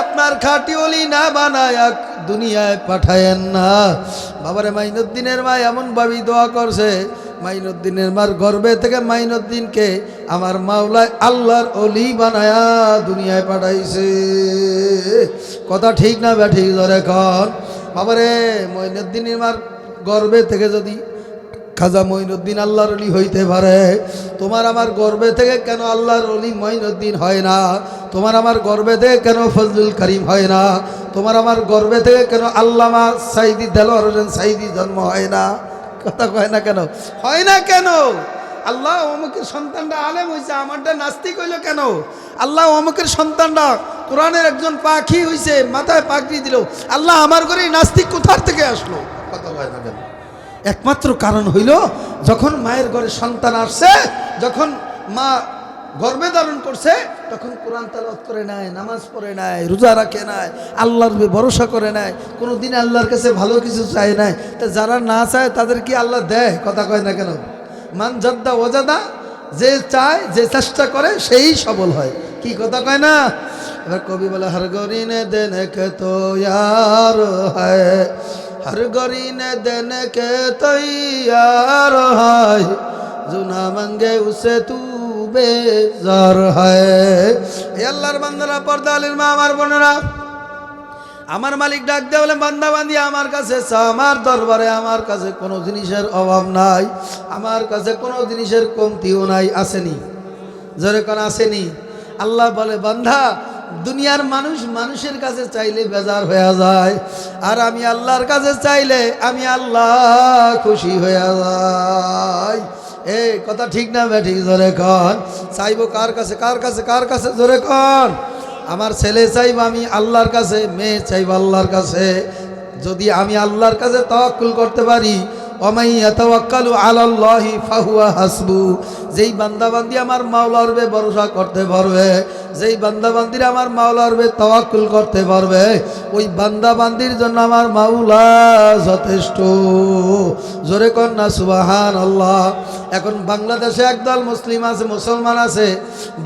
আপনার খাঁটি ওলি না বানায়া দুনিয়ায় পাঠায়েন না। বাবারে, মাইনুদ্দিনের মা এমনভাবেই দোয়া করছে, মাইনুদ্দিনের মার গর্ভে থেকে মাইনুদ্দিনকে আমার মাওলায় আল্লাহর ওলি বানায়া দুনিয়ায় পাঠাইছে। কথা ঠিক না বা ঠিক ধরে কন। বাবারে, মাইনুদ্দিনের মার গর্ভে থেকে যদি খাজা মাইনুদ্দিন আল্লাহর ওলি হইতে পারে, তোমার আমার গর্ভে থেকে কেন আল্লাহর ওলি মাইনুদ্দিন হয় না? তোমার আমার গর্ভে থেকে কেন ফজলুল করিম হয় না? তোমার আমার গর্ভে থেকে কেন আল্লামা সাইদি দেলোয়ার হোসেন সাইদি জন্ম হয় না? কথা কয় না কেন? হয় না কেন? আল্লাহ অমুকের সন্তানটা আলেম হয়েছে, আমারটা নাস্তিক হইল কেন? আল্লাহ অমুকের সন্তানটা কোরআনের একজন পাখি হয়েছে, মাথায় পাগড়ি দিল, আল্লাহ আমার ঘরেই নাস্তিক কোথার থেকে আসলো? কথা কয় না কেন? একমাত্র কারণ হইল, যখন মায়ের ঘরে সন্তান আসছে, যখন মা গর্ভে ধারণ করছে, তখন কোরআন তেলাওয়াত করে নাই, নামাজ পড়ে নাই, রোজা রাখে নাই, আল্লাহর ভরসা করে নাই, কোনো দিন আল্লাহর কাছে ভালো কিছু চায় নাই। তা যারা না চায় তাদের কি আল্লাহ দেয়? কথা কয় না কেন? মান জাদ্দা ওয়াজাদা, যে চায়, যে চেষ্টা করে, সেই সবল হয়। কি কথা কয় না? এবার কবি বলে, হর গরিনে দেনে কে তো ইয়ার হয়, हर गरी ने देने के तैयार है, जो ना मांगे उसे तू बेजार है। আল্লাহর বান্দারা, পর্দা আলীর মা আমার বোনেরা, আমার মালিক ডাক দেয়া বলে, বান্দা বান্দি আমার কাছে আমার দরবারে আমার কাছে কোনো জিনিসের অভাব নাই, আমার কাছে কোনো জিনিসের কমতিও নাই। আসেনি? জোরে কোন আসেনি? আল্লাহ বলে, বান্দা, দুনিয়ার মানুষ মানুষের কাছে চাইলে বেজার হয়ে যায়, আর আমি আল্লাহর কাছে চাইলে আমি আল্লাহ খুশি হয়ে যাই। এই কথা ঠিক না বেঠিক? জোরে কন। চাইবো কার কাছে? কার কাছে? কার কাছে? জোরে কন। আমার ছেলে চাইব আমি আল্লাহর কাছে, মেয়ে চাইব আল্লাহর কাছে। যদি আমি আল্লাহর কাছে তাওয়াক্কুল করতে পারি, ওমাই ইয়াতাওয়াক্কালু আলাল্লাহি ফাহুয়া হাসবু, যেই বান্দাবান্দি আমার মাওলার উপরে ভরসা করতে পারবে, যেই বান্দাবান্দিরা আমার মাওলার উপরে তাওয়াক্কুল করতে পারবে, ওই বান্দাবান্দির জন্য আমার মাওলা যথেষ্ট। জোরে কর না সুবহানাল্লাহ। এখন বাংলাদেশে একদল মুসলিম আছে, মুসলমান আছে,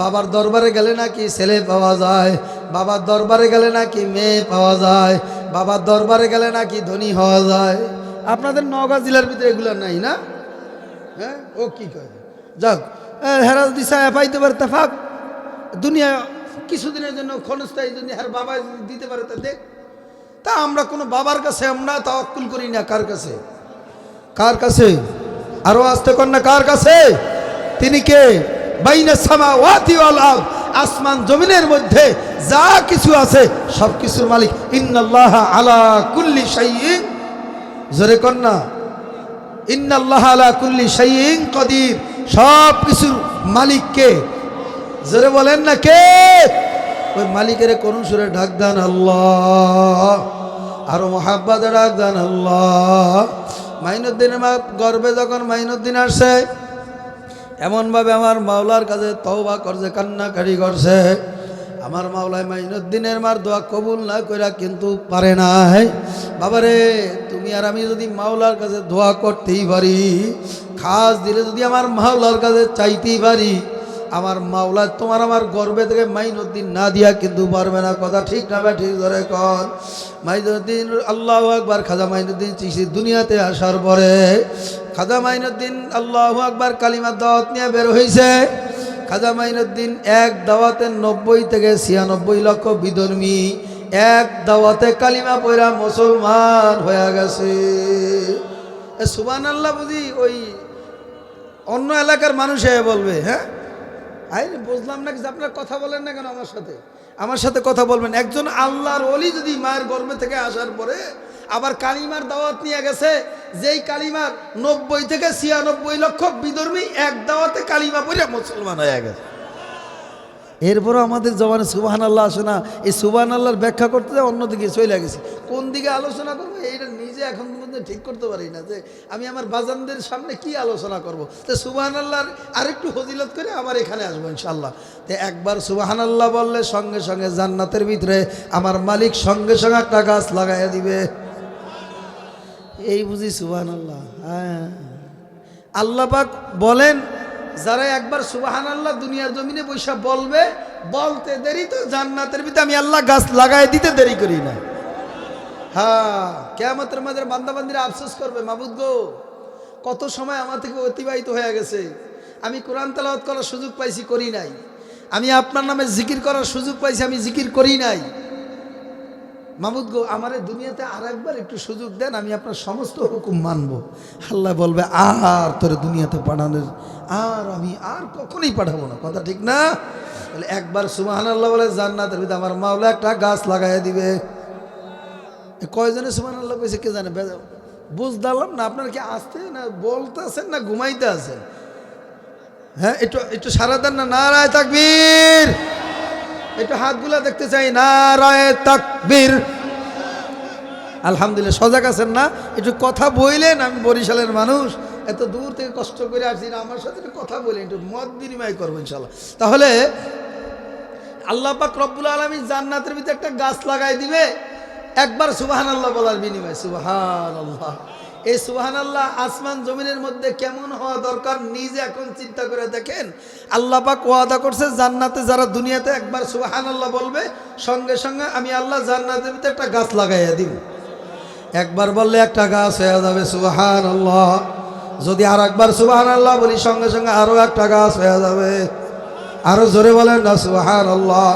বাবার দরবারে গেলে নাকি ছেলে পাওয়া যায়, বাবার দরবারে গেলে নাকি মেয়ে পাওয়া যায়, বাবার দরবারে গেলে নাকি ধনী হওয়া যায়। আপনাদের নওগাঁ জেলার ভিতরে এগুলো নাই না? হ্যাঁ, ও কি কয়, যাক হেরাজ দিশা পাইতে পারে তাফাক দুনিয়া কিছুদিনের জন্য ক্ষণস্থায়ী যদি হের বাবা দিতে পারে তা দেখ। তা আমরা কোনো বাবার কাছে আমরা তাওয়াক্কুল করি না। কার কাছে? কার কাছে? আরো আসতে কর না, কার কাছে? তিনি কে? বাইনাস সামাওয়াতি ওয়াল আরদ, আসমান জমিনের মধ্যে যা কিছু আছে সব কিছুর মালিক। ইন্নাল্লাহা আলা কুল্লি শাইইন, জোরে কর না, ইন্নাল্লাহা আলা কুল্লি শাইইন কাদির, সব কিছুর মালিক কে? জোরে বলেন না কে? ওই মালিকের কোন সুরে ডাক দেন আল্লাহ, আরো মোহাব্বতে ডাক দেন আল্লাহ। মাইনুদ্দিনের মা গর্বে যখন মাইনুদ্দিন আসছে, এমনভাবে আমার মাওলার কাছে তওবা করছে, কান্নাকারি করছে। আমার মাওলায় মাইনুদ্দিনের মার দোয়া কবুল না কইরা কিন্তু পারে নাই। বাবারে, তুমি আর আমি যদি মাওলার কাছে দোয়া করতেই পারি, খাস দিলে যদি আমার মাওলার কাছে চাইতেই পারি, আমার মাওলা তোমার আমার গর্বে থেকে মাইনুদ্দিন না দিয়া কিন্তু পারবে না। কথা ঠিক না বা ঠিক ধরে কর। মাইনুদ্দিন আল্লাহু আকবার, খাজা মাইনুদ্দিন চিশতি দুনিয়াতে আসার পরে খাজা মাইনুদ্দিন আল্লাহু আকবার কালিমার দাওয়াত নিয়ে বের হয়েছে। খাজা মাইনুদ্দিন এক দাওয়াতে 90 থেকে 96 লক্ষ বিধর্মী এক দাওয়াতে কালিমা পড়া মুসলমান হয়ে গেছে। সুবহানাল্লাহ বুঝি ওই অন্য এলাকার মানুষ বলবে, হ্যাঁ বুঝলাম না, আপনারা কথা বলেন না কেন? আমার সাথে কথা বলবেন। একজন আল্লাহর ওলি যদি মায়ের গর্ভে থেকে আসার পরে আবার কালিমার দাওয়াত নিয়ে গেছে, যেই কালিমার 90 থেকে 96 লক্ষ বিধর্মী এক দাওয়াতে কালিমা পড়ে মুসলমান হয়ে গেছে। এরপরও আমাদের জবানে সুবহানাল্লাহ আসে না। এই সুবহানাল্লাহর ব্যাখ্যা করতে অন্যদিকে চলে গেছি। কোন দিকে আলোচনা করবো এইটা নিজে এখন মধ্যে ঠিক করতে পারি না, যে আমি আমার বাজানদের সামনে কি আলোচনা করব। তো সুবহানাল্লাহর আরেকটু ফজিলত করে আবার এখানে আসবো ইনশাল্লাহ। তো একবার সুবহানাল্লাহ বললে সঙ্গে সঙ্গে জান্নাতের ভিতরে আমার মালিক সঙ্গে সঙ্গে একটা গাছ লাগাইয়া দিবে। এই বুঝি সুবহানাল্লাহ। হ্যাঁ, আল্লাহ পাক বলেন, যারা একবার সুবহানাল্লাহ দুনিয়ার জমিনে বৈশা বলবে, বলতে দেরি তো জান্নাতের ভিতরে আমি আল্লাহ গাছ লাগাই দিতে দেরি করি না। হ্যাঁ, কিয়ামতের মাঝে বান্দাবান্দিরা আফসোস করবে, মাবুদ গো, কত সময় আমার থেকে অতিবাহিত হয়ে গেছে, আমি কোরআন তেলাওয়াত করার সুযোগ পাইছি, করি নাই। আমি আপনার নামে জিকির করার সুযোগ পাইছি, আমি জিকির করি নাই। মাবুদ গো, আমার দুনিয়াতে আর একবার একটু সুযোগ দেন, আমি আপনার সমস্ত হুকুম মানব। আল্লাহ বলবে, আর তোর দুনিয়াতে পাঠানোর আর আমি আর কখনোই পাঠাবো না। কথা ঠিক না? তাহলে একবার সুবহানাল্লাহ বলে জান্নাতের ভিতরে আমার মাওলা একটা গাছ লাগাইয়া দিবে। কয়জনে সুবহানাল্লাহ কইছে কে জানে? বুঝলাম না, আপনার কি আসতে না বলতে আছেন না ঘুমাইতে আছেন? হ্যাঁ, একটু সারা দেন না। নারায়ে তাকবীর। একটু হাতগুলা দেখতে চাই। নারায়ে তাকবীর। আলহামদুলিল্লাহ। সজাগ আছেন না? একটু কথা বললেন। আমি বরিশালের মানুষ, এত দূর থেকে কষ্ট করে আসছি না, আমার সাথে একটু কথা বলেন, একটু মত বিনিময় করবো ইনশাল্লাহ। তাহলে আল্লাহ পাক রব্বুল আলামিন জান্নাতের ভিতরে একটা গাছ লাগাই দিবে একবার সুবহানাল্লাহ বলার বিনিময়ে। সুবহানাল্লাহ। এই সুবহানাল্লাহ আসমান জমিনের মধ্যে কেমন হওয়া দরকার নিজে এখন চিন্তা করে দেখেন। আল্লাহ পাক ওয়াদা করছে, জান্নাতে যারা দুনিয়াতে একবার সুবহানাল্লাহ বলবে, সঙ্গে সঙ্গে আমি আল্লাহ জান্নাতের ভিতরে একটা গাছ লাগাইয়া দিব। একবার বললে একটা গাছ হয়ে যাবে, সুবহানাল্লাহ। যদি আর একবার সুবহানাল্লাহ বলি, সঙ্গে সঙ্গে আরো একটা গাছ হয়ে যাবে। আরো জোরে বলেন না সুবহানাল্লাহ।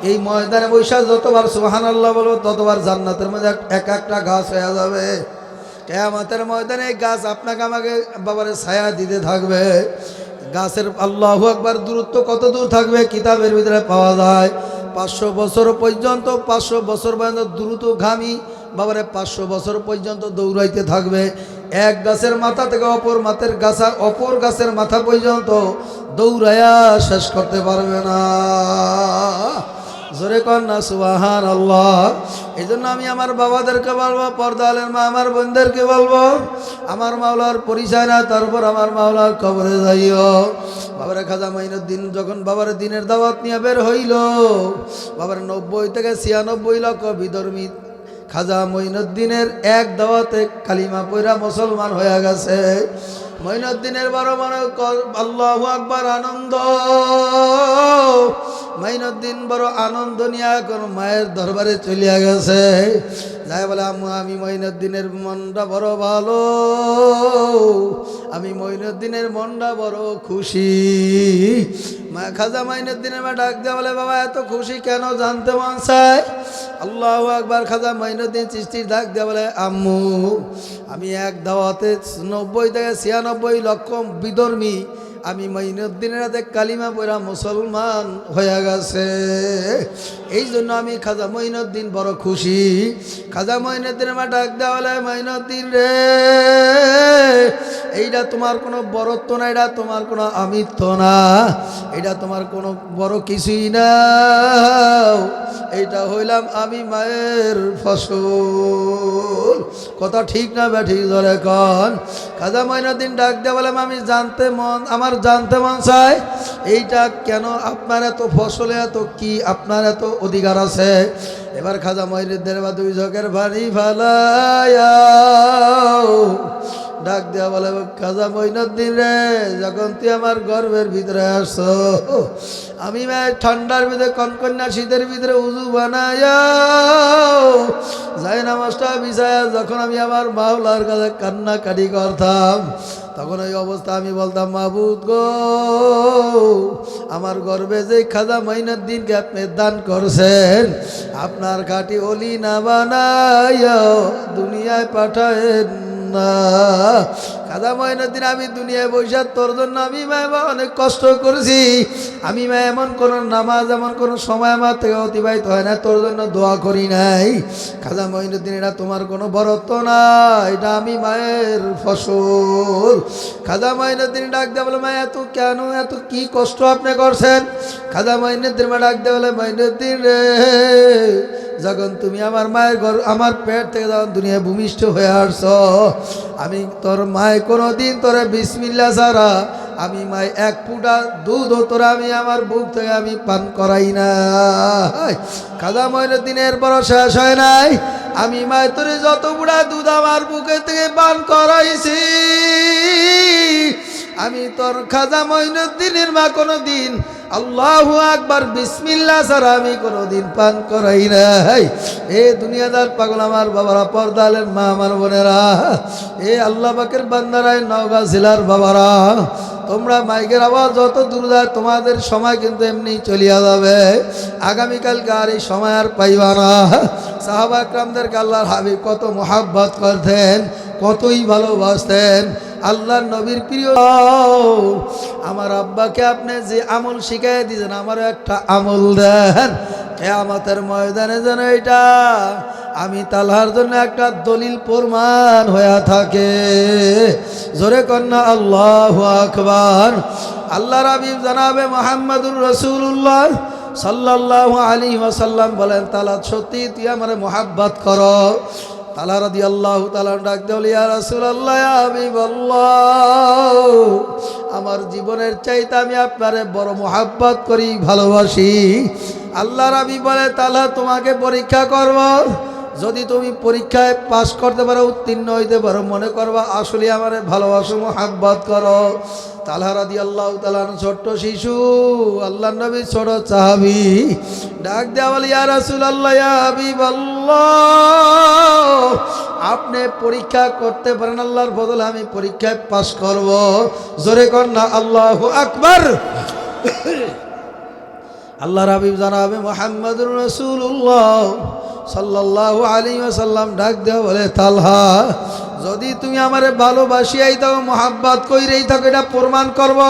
এই ময়দানে বৈশাখ যতবার সুবহানাল্লাহ বলবো, ততবার জান্নাতের মধ্যে এক একটা গাছ হয়ে যাবে। কিয়ামতের ময়দানে এই গাছ আপনাকে আমাকে বাবারে ছায়া দিতে থাকবে। গাছের আল্লাহু আকবার দূরত্ব কত দূর থাকবে কিতাবের ভিতরে পাওয়া যায়। 500 বছর পর্যন্ত, 500 বছর পর্যন্ত দ্রুতগামী বাবারে 500 বছর পর্যন্ত দৌড়াইতে থাকবে। এক গাছের মাথা থেকে অপর গাছের মাথা পর্যন্ত দৌড়াইয়া শেষ করতে পারবে না। জোরে কর না সুবহানাল্লাহ। এই জন্য আমি আমার বাবাদেরকে বলবো, পর্দালের মা আমার বোনদেরকে বলবো, আমার মাওলার পরিচয় না তারপর আমার মাওলার কবরে যাইও। বাবার খাজা মাইনুদ্দিন যখন বাবার দিনের দাওয়াত নিয়ে বের হইল, বাবার 90 থেকে 96 লক্ষ বিধর্মী খাজা মঈনুদ্দিনের এক দাওয়াতে কালিমা পয়রা মুসলমান হয়ে গেছে। মঈনুদ্দিনের বড় মনে আল্লাহু আকবার আনন্দ। মঈনুদ্দিন বড় আনন্দ নিয়ে এখন মায়ের দরবারে চলিয়া গেছে। যাই বলে আম্মু আমি মঈনুদ্দিনের মনটা বড় ভালো, আমি মঈনুদ্দিনের মনটা বড় খুশি। মা খাজা মঈনুদ্দিনের মা ডাক দেওয়া বলে বাবা এত খুশি কেন জানতে মন চায়। আল্লাহু আকবার। খাজা মঈনুদ্দিন চিশতির ডাক দেওয়া বলে আম্মু আমি এক দাওয়াতে 90 থেকে 96 লক্ষ বিধর্মী আমি মঈনুদ্দিনের হাতে কালিমা পড়া মুসলমান হয়ে গেছে। এই জন্য আমি খাজা মঈনুদ্দিন বড় খুশি। খাজা মঈনুদ্দিনের মা ডাক দেওয়া বলে মঈনুদ্দিন রে, এইটা তোমার কোনো বড়ত্ব না, এটা তোমার কোনো আমিত্ব না, এটা তোমার কোনো বড় কিছুই না, এইটা হইলাম আমি মায়ের ফসল। কথা ঠিক না ব্যাঠিক ধরে কন। খাজা মঈনুদ্দিন ডাক দেওয়া বলে আমি আমার জানতে মন চায় এইটা কেন আপনার এত ফসলে এত কি আপনার এত অধিকার আছে। এবার খাজা মঈনুদ্দিনের বা 2 চোখের পানি ফালায়া ডাক দেওয়া বলে খাজা মঈনুদ্দিন রে, যখন তুই আমার গর্ভের ভিতরে আসছো আমি মায়ের ঠান্ডার ভিতরে কনকন্যা শীতের ভিতরে উজু বানায়া যাই নামাজটা বিছায়া যখন আমি আমার মাওলার কাছে কান্নাকাটি করতাম, তখন ওই অবস্থা আমি বলতাম মাবুদ গো আমার গর্বে যে খাজা মঈনুদ্দিনকে আপনি দান করছেন, আপনার খাঁটি ওলি না বানায়া দুনিয়ায় পাঠায়েন না। খাজা মঈনুদ্দিন আমি দুনিয়ায় বসে তোর জন্য আমি মা অনেক কষ্ট করেছি, আমি মা এমন কোন নামাজ এমন কোন সময় আমার থেকে অতিবাহিত হয় না তোর জন্য দোয়া করি নাই। খাজা মঈনুদ্দিন এটা তোমার কোনো বরত্ব না, এটা আমি মায়ের ফসল। খাজা মঈনুদ্দিন ডাক দেওয়া বলে মা এত কেন এত কি কষ্ট আপনি করছেন। খাজা মঈনুদ্দিন মা ডাক দেওয়া বলে মঈনুদ্দিন রে, যখন তুমি আমার মায়ের আমার পেট থেকে যখন দুনিয়ায় ভূমিষ্ঠ হয়ে আসছ, আমি তোর মায় কোনোদিন তোরে বিসমিল্লাহ ছাড়া আমি মায় এক ফুটা দুধ তোরা আমি আমার বুক থেকে আমি পান করাই না। খাজা মঈনুদ্দিনের বড় শেষ হয় নাই, আমি মায় তোরে যত বুড়া দুধ আমার বুকে থেকে পান করাইছি, আমি তোর খাজা মঈনুদ্দিনের মা কোনোদিন আল্লাহু আকবার বিসমিল্লাহ ছাড়া আমি কোনোদিন পান করাই নাই। এ দুনিয়াদার পাগল আমার বাবারা, পর্দালের মা আমার বোনেরা, এ আল্লাহ পাকের বান্দারায় নওগাঁ জেলার বাবারা, তোমরা মাইকের আওয়াজ যত দূর যায় তোমাদের সময় কিন্তু এমনি চলিয়া যাবে। আগামীকালকে আর এই সময় আর পাইবা না। সাহাবা একরামদেরকে আল্লাহর হাবিব কত মোহাব্বত করতেন, কতই ভালোবাসতেন। আল্লাহর নবীর প্রিয় আমার আব্বাকে আপনি যে আমল শিখাই দিয়েছেন আমারও একটা আমল দেন, কিয়ামতের ময়দানে যেন এটা আমি তালহার জন্য একটা দলিল প্রমাণ হয়ে থাকে। জোরে কন্যা আল্লাহু আকবার। আল্লাহর হাবিব জনাবে মুহাম্মদুর রাসূলুল্লাহ সাল্লাল্লাহু আলাইহি ওয়াসাল্লাম বলেন তালা সত্যি তুই আমারে মোহাব্বত করো। তালা রাদিয়াল্লাহু তাআলা ডাক দেওয়া ইয়া রাসূলুল্লাহ ইয়া হাবিবাল্লাহ, আমার জীবনের চাইতে আমি আপনারে বড় মোহাব্বত করি ভালোবাসি। আল্লাহর হাবিব বলে তালা তোমাকে পরীক্ষা করব, যদি তুমি পরীক্ষায় পাশ করতে পারো উত্তীর্ণ হইতে পারো মনে করবা আসলে আমারে ভালোবাসো মোহাব্বত করো। তালহা রাদিয়াল্লাহু তাআলা ছোট্ট শিশু, আল্লাহর নবী ছোট সাহাবী, ডাক দেওয়া বলে ইয়া রাসূলুল্লাহ ইয়া হাবিবাল্লাহ, আপনি পরীক্ষা করতে পারেন আল্লাহর বদলে আমি পরীক্ষায় পাশ করব। জোরে কর না আল্লাহু আকবার। আল্লাহর হাবিব জানাবে মুহাম্মদুর রাসূলুল্লাহ সাল্লাল্লাহু আলাইহি ওয়াসাল্লাম ডাক দেওয়া বলে তালহা যদি তুমি আমারে ভালোবাসিয়াই থাকো মোহাব্বত কইরেই থাকো এটা প্রমাণ করব।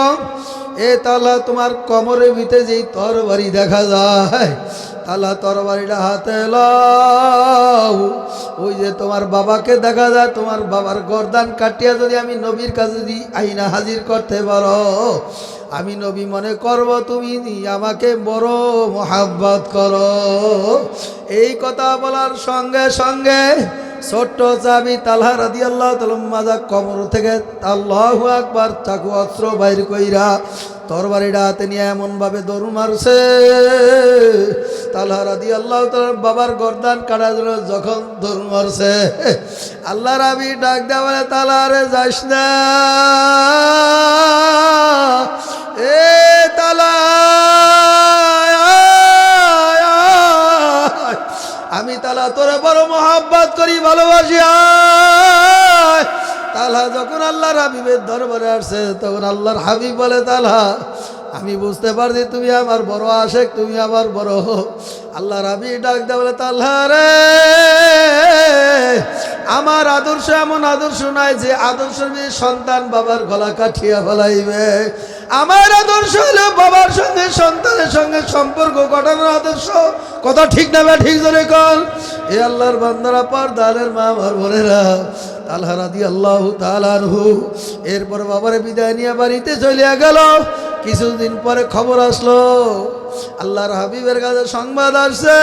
এ তালা তোমার কোমরের ভিতরে যেই তরবারি দেখা যায়, তালা তরবারিটা হাতে লাও। ওই যে তোমার বাবাকে দেখা যায়, তোমার বাবার গর্দান কাটিয়া যদি আমি নবীর কাছে যদি আইনা হাজির করতে পারো, আমি নবী মনে করব তুমি আমাকে বড় মোহাব্বত করো। এই কথা বলার সঙ্গে সঙ্গে ছোট্ট চাবি তালহা রাদিয়াল্লাহু তাআলা মাজা কোমর থেকে আল্লাহু আকবার চাকু অস্ত্র বাইর কইরা তরবারিটা হাতে নিয়ে এমনভাবে দৌড় মারছে, তালহা রাদিয়াল্লাহু তাআলা বাবার গর্দান কাটার জন্য যখন দৌড় মারছে, আল্লাহ রাবি ডাক দেয়া বলে, তালহা রে যাস না, এ তালহা আমি তালহা তোরে বড় মোহাব্বত করি, ভালোবাসি। তালহা যখন আল্লাহর হাবিবের দরবারে আসছে, তখন আল্লাহর হাবিব বলে, তালহা আমি বুঝতে পারছি তুমি আমার বড় আশেক, তুমি আমার বড়। আল্লাহর হাবিব ডাক দেয়া বলে, তালহা রে আমার আদর্শ এমন আদর্শ নাই যে আদর্শের সন্তান বাবার গলা কাটিয়া ফেলাইবে। আমার আদর্শ হলো বাবার সঙ্গে সন্তানের সঙ্গে সম্পর্ক গঠনের আদর্শ। কথা ঠিক না বা ঠিক ধরে কল। এ আল্লাহর বান্দারা, পর্দারের মা আমার বোনেরা, তালহা রাদিয়াল্লাহু তাআলা আনহু এরপর বাবার বিদায় নিয়ে বাড়িতে চলে গেল। কিছুদিন পরে খবর আসলো, আল্লাহর হাবিবের কাছে সংবাদ আসছে,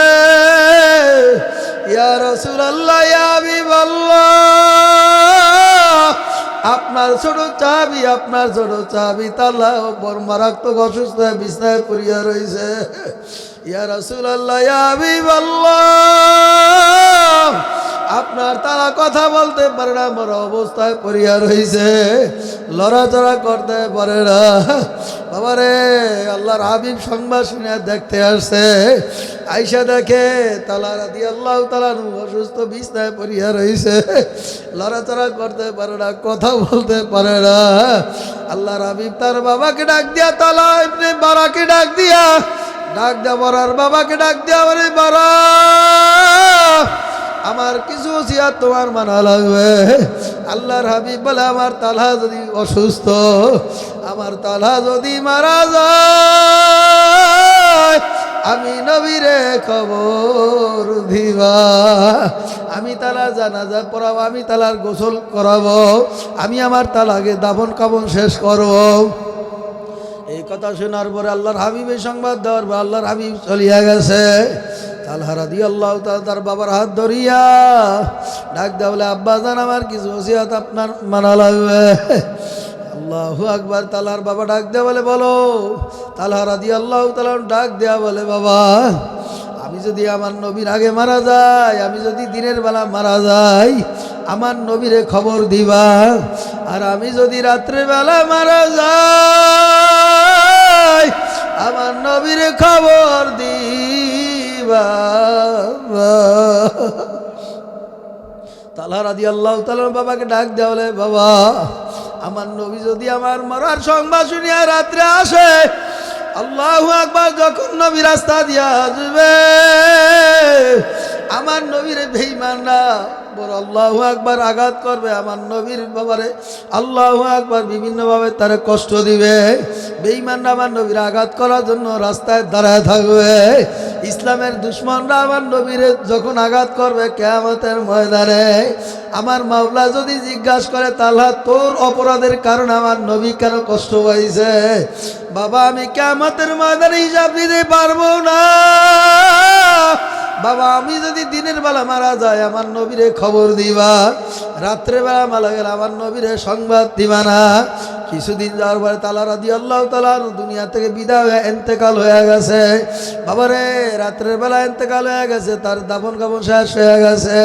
ইয়া রাসূলুল্লাহ, ইয়া হাবিবাল্লাহ, আপনার ছোট চাবি তালা বড় মারাত্মক অসুস্থ হয়ে বিছানায় পড়িয়া রয়েছে। ইয়া রাসূলুল্লাহ, ইয়া হাবিবাল্লাহ, আপনার তারা কথা বলতে পারে না, আমার অবস্থায় পড়িয়া রয়েছে, লড়াচড়া করতে পারে না। বাবারে, আল্লাহর হাবিব সংবাদ শুনে দেখতে আসছে, আইসা দেখে তালহা রাদিয়াল্লাহু তাআলা অসুস্থ বিছানায় পড়িয়া রয়েছে, লড়াচড়া করতে পারে না, কথা বলতে পারে না। আল্লাহর হাবিব তার বাবাকে ডাক দিয়া, তালহা ইবনে বারাকে ডাক দিয়া বরার বাবাকে ডাক দিয়া, বলে বারা, আমার কিছু ওসিয়ত তোমার মানা লাগবে। আল্লাহর হাবিব বলে, আমার তালহা যদি অসুস্থ, আমার তালহা যদি মারা যায়, আমি নবীরে খবর দিবা, আমি তালার জানাজা পড়াবো, আমি তালার গোসল করাবো, আমি আমার তালাকে দাফন কাফন শেষ করব। এই কথা শোনার পরে আল্লাহর হাবিবের সংবাদ দেওয়ার পর আল্লাহর হাবিব চলিয়া গেছে। তালহা রাদিয়াল্লাহু তাআলা তার বাবার হাত ধরিয়া ডাক দেয়া বলে, আব্বা জান, আমার কিছু ওসিয়ত আপনার মানা লাগবে। আল্লাহু আকবার। তালহার বাবা ডাক দেয়া বলে, বলো। তালহা রাদিয়াল্লাহু তাআলা ডাক দেয়া বলে, বাবা, আমি যদি আমার নবীর আগে মারা যাই, আমি যদি দিনের বেলা মারা যাই, আমার নবীরে খবর দিবা, আর আমি যদি রাত্রে বেলা মারা যাই, আমার নবীরে খবর দিবা। তালহা রাদিয়াল্লাহু তাআলা বাবাকে ডাক দেয়া বলে, বাবা, আমার নবী যদি আমার মরার সংবাদ শুনিয়া রাত্রে আসে, আল্লাহু আকবার, যখন নবী রাস্তা দিয়া আসবে, আমার নবীর বেঈমানরা বড় আল্লাহু আকবার আঘাত করবে, আমার নবীর বাবারে আল্লাহু আকবার বিভিন্নভাবে তারা কষ্ট দিবে। বেঈমানরা আমার নবীর আঘাত করার জন্য রাস্তায় দাঁড়ায় থাকবে। ইসলামের দুশ্মনরা আমার নবীর যখন আঘাত করবে কিয়ামতের ময়দানে, আমার মাওলা যদি জিজ্ঞাসা করে, তালহা, তোর অপরাধের কারণে আমার নবী কেন কষ্ট পাইছে? বাবা, আমি কিয়ামতের ময়দানে হিসাব দিতে পারবো না। বাবা, আমি যদি দিনের বেলা মারা যায়, আমার নবীরে খবর দিবা, রাত্রে বেলা মারা গেলে আমার নবীরে সংবাদ দিবা না। কিছুদিন যাওয়ার পরে তালহা রাদিয়াল্লাহু তাআলা দুনিয়া থেকে বিদায় হয়ে ইন্তেকাল হয়ে গেছে। বাবারে, রাত্রের বেলা ইন্তেকাল হয়ে গেছে, তার দাফন কাফন শেষ হয়ে গেছে।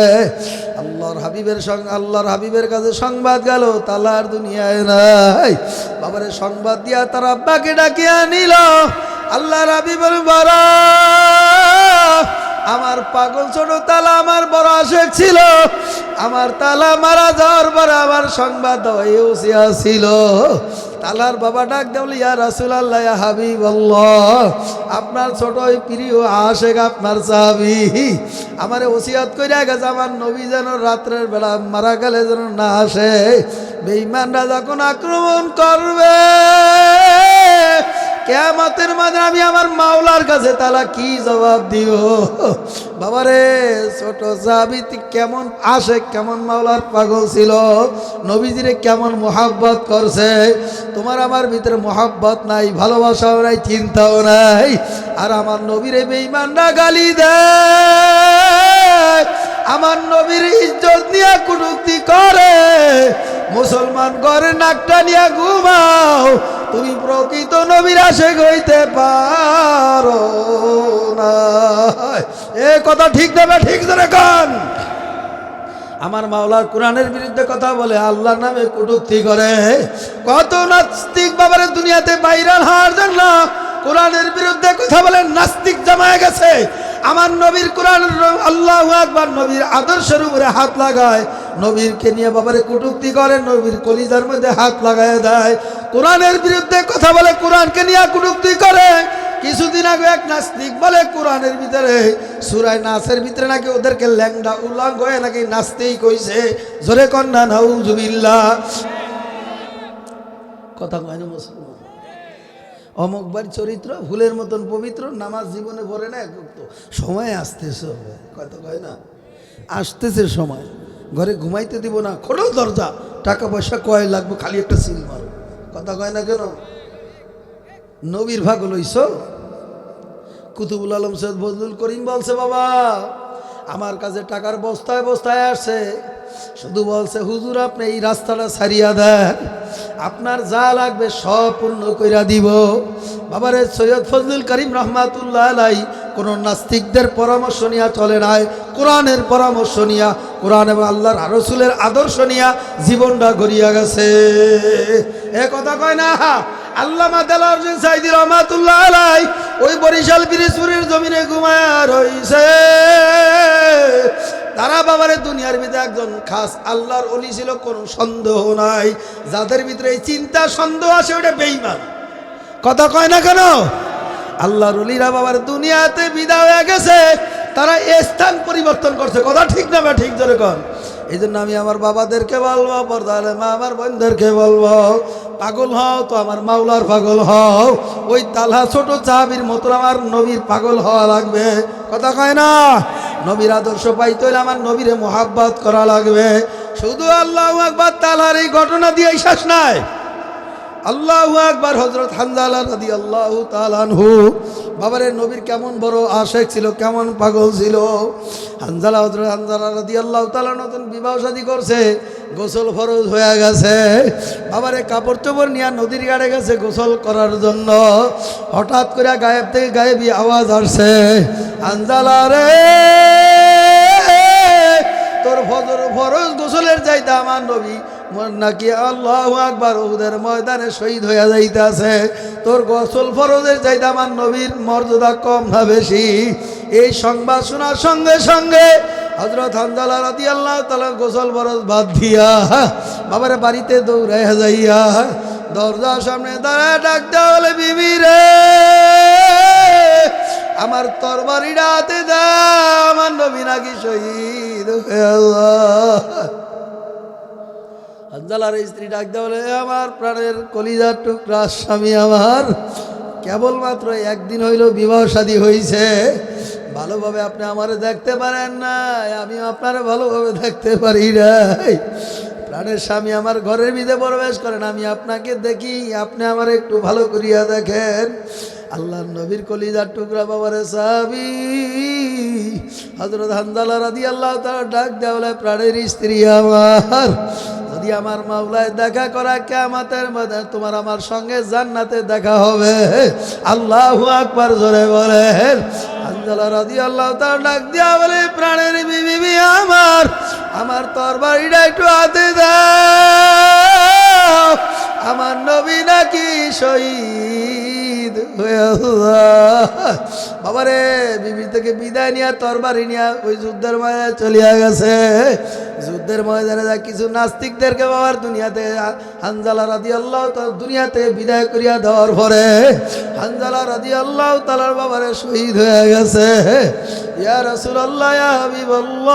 আল্লাহর হাবিবের কাছে সংবাদ গেল, তালহার দুনিয়ায় নাই। বাবারে, সংবাদ দিয়া তার আব্বাকে ডাকিয়া নিল। আল্লাহর হাবিবের বারা, আমার পাগল ছোট তালা আমার বড় আশেক ছিল, আমার তালা মারা যাওয়ার পরে আমার সংবাদ দেওয়াই ওসিয়া ছিল। তালার বাবা ডাক দেবল, ইয়া রাসূলুল্লাহ, ইয়া হাবিবাল্লাহ, আপনার ছোট প্রিয় আশেক, আপনার সাহাবী আমারে ওসিয়াত কইরা গেছে, আমার নবী যেন রাত্রের বেলা মারা গেলে যেন না আসে। বেঈমানরা যখন আক্রমণ করবে, কিয়ামতের মাঝে আমি আমার মাওলার কাছে তালা কি জবাব দিব? বাবারে ছোট সাহাবী কেমন আশেক, কেমন মাওলার পাগল ছিল, নবীজিরে কেমন মোহাব্বত করছে। তোমার আমার ভিতরে মোহাব্বত নাই, ভালোবাসাও নাই, চিন্তাও নাই, আর আমার নবীরে বেঈমানরা গালি দেয়, আমার নবীর ইজ্জত নিয়ে কটূক্তি করে। মুসলমান ঘরে নাকটা নিয়ে ঘুমাও, তুমি প্রকৃত নবীর আশেক হইতে পারো না। এ কথা ঠিক দেবে, ঠিক ধরে কান। আমার মাওলার কোরআনের বিরুদ্ধে কথা বলে, আল্লাহর নামে কটূক্তি করে। কত নাস্তিক বাবারে দুনিয়াতে ভাইরাল হওয়ার জন্য কোরআনের বিরুদ্ধে কথা বলে নাস্তিক জমায়ে গেছে। আমার নবীর কোরআন, আল্লাহু আকবার, নবীর আদর্শের উপরে হাত লাগায়, নবীরকে নিয়ে বাবারে কটূক্তি করে, নবীর কলিজার মধ্যে হাত লাগায় দেয়, কোরআনের বিরুদ্ধে কথা বলে, কোরআনকে নিয়ে কটূক্তি করে। কিছুদিন আগে এক নাস্তিক বলে কোরআনের ভিতরে সূরা নাসের ভিতরে নাকি ওদেরকে ল্যাংড়া উলঙ্গ হয়ে নাকি নাচতেই কইছে। জোরে কন্যা নাউজুবিল্লাহ। কথা কয় না মুসলমান? অমুকবার চরিত্র ফুলের মতন পবিত্র, নামাজ জীবনে পড়ে না, তো সময় আসতেছে, কথা কয় না, আসতেছে সময়, ঘরে ঘুমাইতে দিব না, খোলো দরজা, টাকা পয়সা কয় লাগবে, খালি একটা সিল মারো। কথা কয় না কেন? নবীর ভাগ লইছ। কুতুবুল আলম সৈয়দ ফজলুল করিম বলছে, বাবা আমার কাছে টাকার বস্তায় বস্তায় আসছে, শুধু বলছে হুজুর আপনি এই রাস্তাটা ছাড়িয়া দেন, আপনার যা লাগবে সব পূর্ণ কইরা দিব। বাবারে সৈয়দ ফজলুল করিম রহমাতুল্লাহ আলাই কোন নাস্তিকদের পরামর্শ নিয়া চলে নাই, কোরআনের পরামর্শ নিয়া, কোরআন এবং আল্লাহর রাসূলের আদর্শ নিয়া জীবনটা গড়িয়া গেছে। এ কথা কয় না? আল্লামা দেলোয়ার হোসেন সাঈদী রহমাতুল্লাহ আলাই ওই বরিশাল পিরিজপুরের জমিনে ঘুমায়া রইছে। তারা বাবারে দুনিয়ার ভিতরে একজন খাস আল্লাহর ওলি ছিল, কোনো সন্দেহ নাই। যাদের ভিতরে এই চিন্তা সন্দেহ আসে ওটা বেঈমান। কথা কয় না কেন? আল্লাহর ওলিরা বাবার দুনিয়াতে বিদায় হয়ে গেছে, তারা স্থান পরিবর্তন করছে। কথা ঠিক না বা ঠিক জোরে কর। এই জন্য আমি আমার বাবাদেরকে বলবো, পর্দালে মা আমার বোনদেরকে বলবো, পাগল হও তো আমার মাওলার পাগল হও। ওই তালহা ছোট সাহাবীর মতো আমার নবীর পাগল হওয়া লাগবে। কথা কয় না? নবীর আদর্শ পাইতে হইলে আমার নবীরে মোহাব্বত করা লাগবে। শুধু আল্লাহু আকবার তালহার এই ঘটনা দিয়েই শেষ নাই। আল্লাহু আকবার। হযরত হানজালা রাদিয়াল্লাহু তাআলা আনহু বাবারে নবীর কেমন বড় আশিক ছিল, কেমন পাগল ছিল। হযরত হানজালা রাদিয়াল্লাহু তাআলা নতুন বিবাহ শাদী করছে, গোসল ফরজ হয়ে গেছে। বাবারে কাপড় চোপড় নিয়ে নদীর ঘাটে গেছে গোসল করার জন্য। হঠাৎ করে গায়েব থেকে গায়েবী আওয়াজ আসছে, হানজালা রে তোর ফরজ গোসলের চাইতে আমার নবী নাকি আল্লাহু আকবার উহুদের ময়দানে শহীদ হয়ে যাইতেছে। তোর গোসল ফরজের চাইতে আমার নবীর মর্যাদা কম না বেশি? এই সংবাদ শোনার সঙ্গে সঙ্গে হযরত হানজালা রাদিয়াল্লাহু তাআলা গোসল ফরজ বাদ দিয়া বাবারে বাড়িতে দৌড়াইয়া যাইয়া দরজার সামনে দাঁড়ায় ডাক দেওয়া বলে, বিবি রে আমার তরবারিটা হাতে দাও, আমার নবী নাকি শহীদ হয়ে গেল। হানজালার স্ত্রী ডাক দেওয়া বলে, আমার প্রাণের কলিজার টুকরা স্বামী আমার, কেবলমাত্র একদিন হইল বিবাহ শাদী হয়েছে, ভালোভাবে আপনি আমারে দেখতে পারেন না, আমি আপনারে ভালোভাবে দেখতে পারি নাই। প্রাণের স্বামী আমার ঘরের ভিতরে প্রবেশ করেন, আমি আপনাকে দেখি, আপনি আমার একটু ভালো করিয়া দেখেন। আল্লাহর নবীর কলিজার টুকরা বাবারে সাহাবী হযরত হানজালা রাদিয়াল্লাহু তাআলা ডাক দেওয়া বলে, প্রাণের স্ত্রী আমার, যদি আমার মাওলায় দেখা করা কিয়ামতের মধ্যে তোমার আমার সঙ্গে জান্নাতে দেখা হবে। আল্লাহু আকবার জোরে বলেন। হানজালা রাদিয়াল্লাহু তাআলা ডাক দিয়া বলে, প্রাণের বিবি আমার, আমার তরবারিটা একটু হাতে দাও, আমার নবী নাকি শহীদ হয়ে বাবারে বিবি থেকে বিদায় নিয়ে তরবারি নিয়ে ওই যুদ্ধের ময়দানে চলিয়া গেছে। যুদ্ধের ময়দানে যা কিছু নাস্তিকদেরকে বাবার দুনিয়াতে হানজালা রাদিয়াল্লাহু তাআলা দুনিয়াতে বিদায় করিয়া দেওয়ার পরে হানজালা রাদিয়াল্লাহু তাআলার বাবারে শহীদ হয়ে গেছে। ইয়া রাসূলুল্লাহ, ইয়া হাবিবাল্লাহ,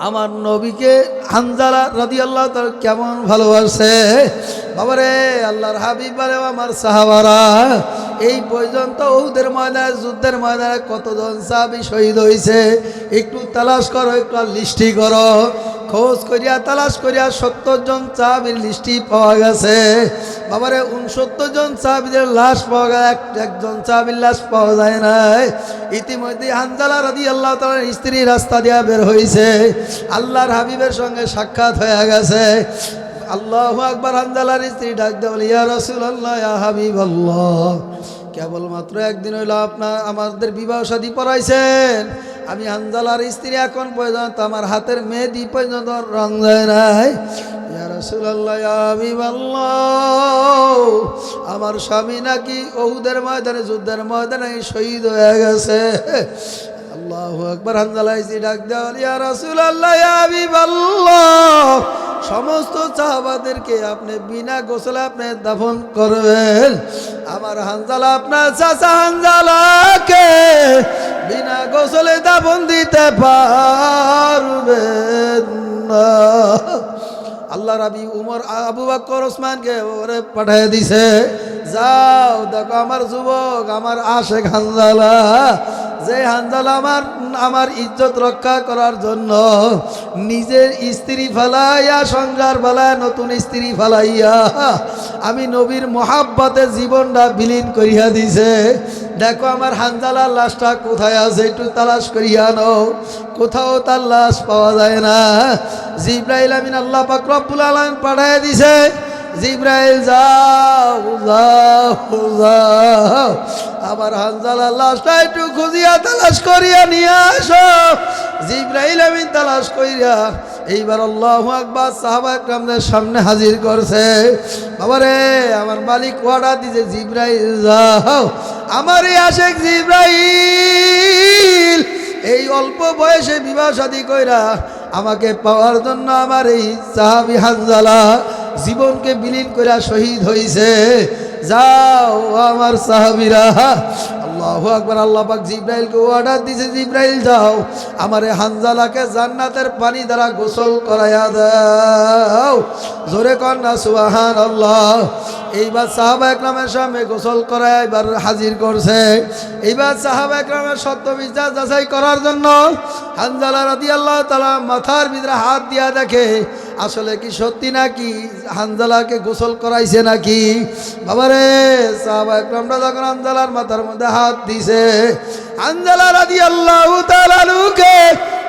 আমার নবীকে হানজালা রাদিয়াল্লাহু তাআলা কেমন ভালোবাসে বাবারে। আল্লাহর হাবিব বলে আমার সাহাবারা এই পর্যন্ত উহুদের ময়দানে যুদ্ধের ময়দানে কতজন সাহাবী শহীদ হয়েছে একটু তালাশ করো, একটু লিস্টি করো, খোঁজ করিয়া তালাশ করিয়া 70 জন সাহাবীর লিস্টি পাওয়া গেছে বাবারে। 69 জন সাহাবীদের লাশ পাওয়া গেছে, একজন সাহাবীর লাশ পাওয়া যায় নাই। ইতিমধ্যে হানজালা রাদিয়াল্লাহু তাআলার স্ত্রী রাস্তা দিয়া বের হয়েছে, আল্লাহর হাবিবের সঙ্গে সাক্ষাৎ হয়ে গেছে। আল্লাহু আকবার। হানজালার স্ত্রী ডাক দিয়ে বলে ইয়া রাসূলুল্লাহ ইয়া হাবিবাল্লাহ, কেবলমাত্র একদিন হইল আপনার আমাদের বিবাহ শাদী পড়াইছেন, আমি হানজালার স্ত্রী এখন পর্যন্ত আমার হাতের মেহেদি পর্যন্ত রং যায় নাই। ইয়া রাসূলুল্লাহ ইয়া হাবিবাল্লাহ, আমার স্বামী নাকি উহুদের ময়দানে যুদ্ধের ময়দানে শহীদ হয়ে গেছে। আল্লাহু আকবার। হানজালা স্ত্রী ডাক দেওয়া ইয়া রাসূলুল্লাহ ইয়া হাবিবাল্লাহ, সমস্ত সাহাবাদেরকে আপনি বিনা গোসলে আপনি দাফন করবেন, আমার হানজালা আপনার চাচা হানজালাকে বিনা গোসলে দাফন দিতে পারবেন না। আল্লাহ রাবি উমর আবু বকর ওসমানকে ওরে পাঠিয়ে দিছে, যাও দেখো আমার যুবক আমার আশেক হানজালা, যে হানজালা আমার ইজ্জত রক্ষা করার জন্য নিজের স্ত্রী ফালাইয়া সংসার ফালাইয়া নতুন স্ত্রী ফালাইয়া আমি নবীর মহাব্বতে জীবনটা বিলীন করিয়া দিছে। দেখো আমার হানজালার লাশটা কোথায় আছে, একটু তালাশ করিয়া নাও, কোথাও তার লাশ পাওয়া যায় না। জিবরাইল আমিন আল্লাহ পাক রব্বুল আলামিন পাঠিয়ে দিছে, জিবরাইল যাও যাও যাও আমার হানজালার লাশটা একটু খুঁজিয়া তালাশ করিয়া নিয়ে আসো। জিবরাইল আমিন তালাশ করিয়া এইবার আল্লাহু আকবার সাহাবা একরামদের সামনে হাজির করছে। বাবারে আমার মালিক অর্ডার দিছে, জিবরাইল যাও, আমার এই আশেক জিবরাইল এই অল্প বয়সে বিবাহ শাদী কইরা আমাকে পাওয়ার জন্য আমার এই সাহাবী হানজালা জীবনকে বিলীন কইরা শহীদ হইছে। যাও আমার সাহাবীরা। আল্লাহু আকবার। আল্লাহ পাক জিবরাইলকে অর্ডার দিয়েছে, জিবরাইল যাও আমার এই হানজালাকে জান্নাতের পানি দ্বারা গোসল করাইয়া দাও। জোরে কর না সুবহানাল্লাহ। এইবার সাহাবা একরামের সামনে গোসল করায় এবার হাজির করছে। এইবার সাহাবা একরামের সত্য মিথ্যা যাচাই করার জন্য হানজালা রাদিয়াল্লাহু তাআলা মাথার ভিতরে হাত দিয়া দেখে আসলে কি সত্যি নাকি হানজালাকে গোসল করাইছে নাকি। বাবারে সাহাবা একরামরা যখন হানজালার মাথার মধ্যে হাত দিছে, হানজালা রাদিয়াল্লাহু তাআলা কে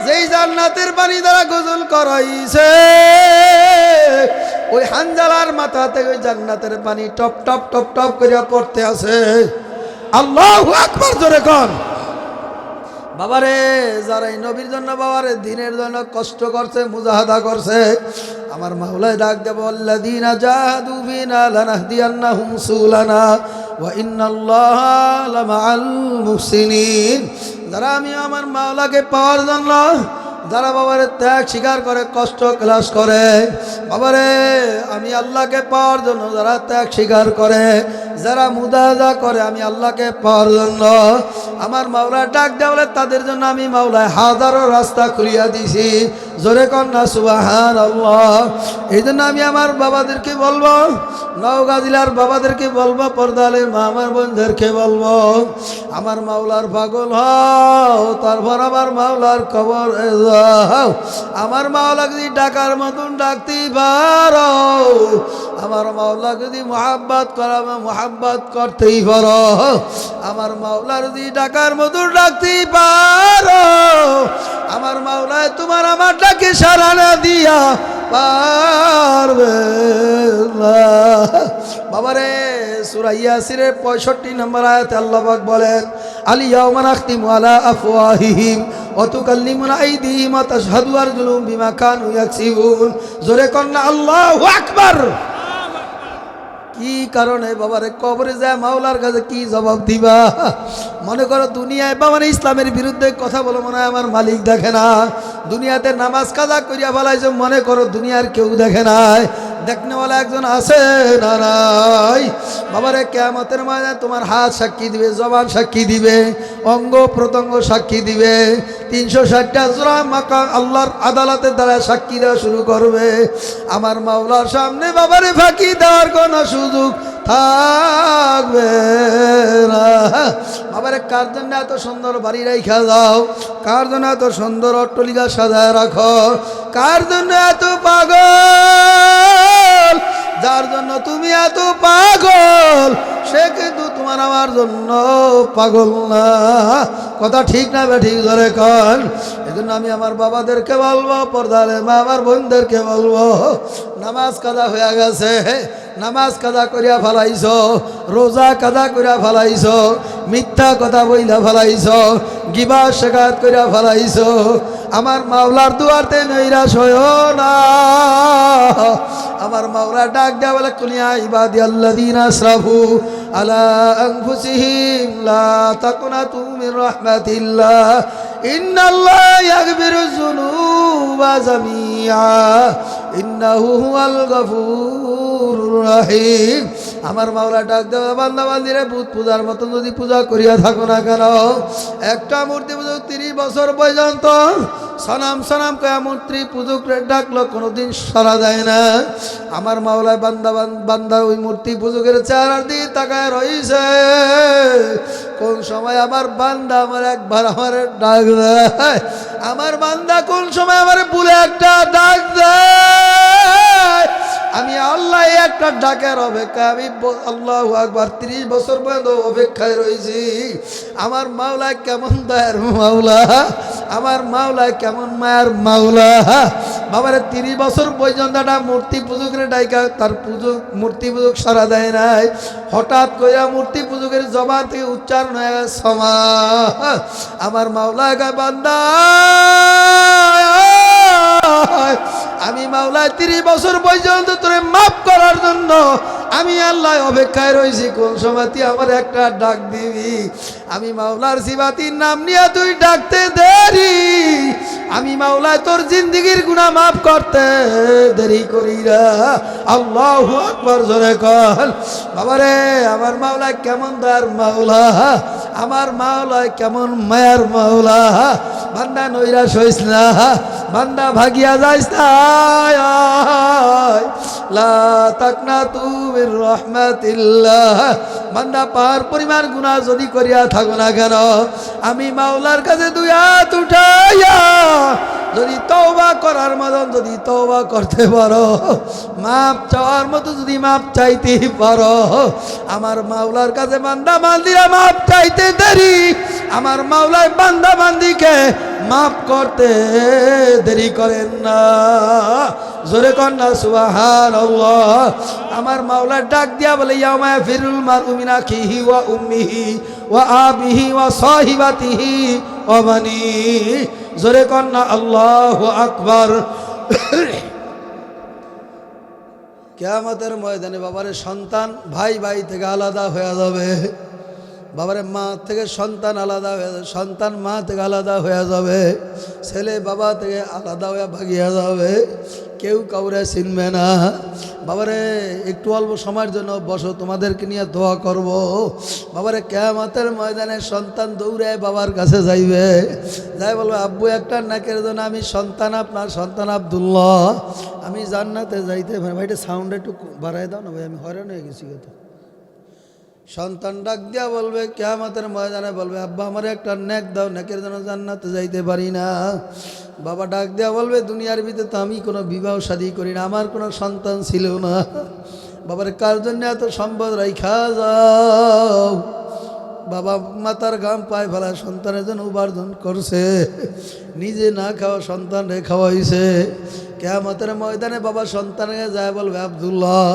যেই জান্নাতের পানি দ্বারা গোসল করাইছে ওই হানজালার মাথা থেকে ওই জান্নাতের পানি টপ টপ টপ টপ করে পড়তে আছে। আল্লাহু আকবার। জোরে কোন বাবারে, যারা এই নবীর জন্য বাবারে দিনের জন্য কষ্ট করছে, মুজাহাদা করছে, আমার মাওলায় ডাক দেব আল্লাযীনা জাহাদু ফিনা লানাহদিয়ান্নাহুম সুবুলানা ওয়া ইন্নাল্লাহা লামাআল মুহসিনিন। যারা আমি আমার মাওলাকে পাওয়ার জন্য যারা বাবারে ত্যাগ স্বীকার করে, কষ্ট ক্লাস করে, বাবারে আমি আল্লাহকে পাওয়ার জন্য যারা ত্যাগ স্বীকার করে, যারা মুদাজা করে আমি আল্লাহকে পাওয়ার জন্য, আমার মাওলা ডাক দেওয়ালে তাদের জন্য আমি মাওলায় হাজারো রাস্তা খুলিয়া দিছি। জোরে কন্যা সুবহানাল্লাহ। এই জন্য আমি আমার বাবাদেরকে বলবো, নওগাঁ জেলার বাবাদেরকে বলবো, পর্দালে মা আমার বোনদেরকে বলবো, আমার মাওলার পাগল হও, তারপর আমার মাওলার কবর যাও। আমার মাওলা যদি ডাকার মতন ডাকতেই পারো, আমার মাওলা যদি মোহাব্বত করা মোহাব্বত করতেই পারো, আমার মাওলা যদি ডাকার মতন ডাকতেই পারো, আমার মাওলায় তোমার আমার ডাকে সাড়া না দিয়া পারবে না। বাবারে সূরা ইয়াসিনের 65 নম্বর আয়াতে আল্লাহ পাক বলেন আল ইয়াওমা নাখতিমু আলা আফওয়াহিহিম ওয়া তুকাল্লিমুনা আইদিহিম ওয়া তাশহাদু আরজুলুহুম বিমা কানু ইয়াকসিবুন। জোরে কন্না আল্লাহু আকবার। কি কারণে বাবারে কবরে যায় মাওলার কাছে কি জবাব দিবা? মনে করো দুনিয়ায় বাবার ইসলামের বিরুদ্ধে কথা বলো, মনে হয় আমার মালিক দেখে না। দুনিয়াতে নামাজ কাজা করিয়া ফেলাইছো, মনে করো দুনিয়ার কেউ দেখে নাই। দেখনেওয়ালা একজন আছে না নাই? বাবারে কিয়ামতের ময়দানে তোমার হাত সাক্ষী দিবে, জবান সাক্ষী দিবে, অঙ্গ প্রত্যঙ্গ সাক্ষী দিবে, 360টা জোড়া মাকাম আল্লাহর আদালতের দ্বারা সাক্ষী দেওয়া শুরু করবে। আমার মাওলার সামনে বাবারে ফাঁকি দেওয়ার কোনো সুযোগ থাকবে না। বাবারে কার জন্য এত সুন্দর বাড়ি রাইখা যাও? কার জন্য এত সুন্দর অট্টালিকা সাজায় রাখো? কার জন্য এত পাগল? যার জন্য তুমি এত পাগল সে কিন্তু তোমার আমার জন্য পাগল না। কথা ঠিক না বে ঠিক ধরে কন? এজন্য আমি আমার বাবাদেরকে বলবো, পর্দারে মা আমার বোনদেরকে বলবো, নামাজ কাজা হয়ে গেছে, নামাজ কাজা করিয়া ফেলাইছ, রোজা কাজা করিয়া ফেলাইছ, মিথ্যা কথা বইলা ফেলাইছ, গিবা শেখাত করিয়া ফেলাইছ। আমার মাওলার দুয়ারতে নৈরাশ হইও না। আমার মাওলা ডাক দেয়া বলে, কুলিয়া ইবাদি আল্লাযীনা আসরাফু আলা আনফুসিহিম লা তাকুনাতু মির রাহমাতিল্লাহ ইন্নাল্লাহা ইয়াগফিরুয যুনুবা জামিআ ইন্নাহু হুয়াল গফুরুর রহিম। আমার মাওলা ডাক দেওয়া, বান্দা বান্দিরে বুত পূজার মতন যদি পূজা করিয়া থাকো না কেন, একটা মূর্তি পুজো 30 বছর পর্যন্ত সনাম সনাম কয়া মূর্তি পুজোক ডাকলো, কোনোদিন সারা দেয় না। আমার মাওলায় বান্দা ওই মূর্তি পুজোকের চেহারার দিকে তাকায় রইছে। কোন সময় আমার বান্দা আমার একবার আমার ডাক দেয়? আমার বান্দা কোন সময় আমার বলে একটা ডাক দেয়? আমি আল্লাহ একটা ডাকের অপেক্ষা, আমি আল্লাহু আকবার 30 বছর পর্যন্ত অপেক্ষায় রয়েছি। আমার মাওলা কেমন দয়ার মাওলা, আমার মাওলা কেমন মায়ার মাওলা। বাবারে 30 বছর পর্যন্ত একটা মূর্তি পুজোকের ডাইকা তার পুজো মূর্তি পুজোক সারা দেয় নাই। হঠাৎ করে মূর্তি পুজোকের জবান থেকে উচ্চারণ হয়ে গেছে সমা। আমার মাওলা গায়, বান্দা আমি মাওলা 30 বছর পর্যন্ত তোরে মাফ করার জন্য আমি আল্লাহ অপেক্ষায় রয়েছি, কোন সময় তুই আমার একটা ডাক দিবি। আমি মাওলার সিবাতির নাম নিয়ে তুই ডাকতে দেরি, আমি মাওলা তোর জিন্দিগির গুনাহ মাফ করতে দেরি করি না। আল্লাহু আকবার জোরে কর। বাবারে আমার মাওলা কেমন দয়ার মাওলা, আমার মাওলা কেমন মায়ার মাওলা। বান্দা নৈরাশ হইস না, বান্দা ভাগিয়া যাইস না, লা তাকনাতু মির রাহমাতিল্লাহ। বান্দা পার পরিমাণ গুনাহ যদি করিয়া থাকো না কেন, আমি মাওলার কাছে দুই হাত উঠাইয়া যদি তওবা করার মতন যদি তওবা করতে পারো, মাপ চাওয়ার মতো যদি মাপ চাইতে পারো, আমার মাওলার কাছে বান্দা বান্দিরা মাপ চাইতে দেরি, আমার মাওলায় বান্দা বান্দিকে মাফ করতে দেরি করেন না। জোরে কন্যা সুবহানাল্লাহ। আমার মাওলা ডাক দিয়া বলে, ইয়াউমা ফিরুল মারউ মিন আখিহি ওয়া উম্মিহি ওয়া আবিহি ওয়া সাহিবাতিহি ওয়া বানি। জোরে কন্যা আল্লাহু আকবার। কিয়ামতের ময়দানে বাবারে সন্তান ভাই ভাই থেকে আলাদা হয়ে যাবে, বাবারে মা থেকে সন্তান আলাদা হয়ে যাবে, সন্তান মা থেকে আলাদা হয়ে যাবে, ছেলে বাবা থেকে আলাদা হয়ে ভাগিয়া যাবে, কেউ কাউরে চিনবে না। বাবারে একটু অল্প সময়ের জন্য বসো, তোমাদেরকে নিয়ে দোয়া করব। বাবারে কিয়ামতের ময়দানে সন্তান দৌড়ায় বাবার কাছে যাইবে, যাই বলবে, আব্বু একটা নাকের জন্য আমি সন্তান, আপনার সন্তান আব্দুল্লাহ, আমি জান্নাতে যাইতে পারি। ভাই এটা সাউন্ড একটু বাড়াই দাও না ভাই, আমি হয়রান হয়ে গেছি। কথা সন্তান ডাক দিয়া বলবে কিয়ামতের ময়দানে, বলবে, আব্বা আমার একটা নেক দাও, নেকের জন্য জান্নাতে যাইতে পারি না। বাবা ডাক দিয়া বলবে, দুনিয়ার ভিতরে তো আমি কোনো বিবাহ শাদী করি না, আমার কোনো সন্তান ছিল না। বাবার কার জন্য এত সম্পদ রাইখা যাও? বাবা মাতার ঘাম পায়ে ফেলা সন্তানের জন্য উপার্জন করছে, নিজে না খাওয়া সন্তান রে খাওয়াইছে। কিয়ামতের ময়দানে বাবা সন্তানকে যায় বলবে, আব্দুল্লাহ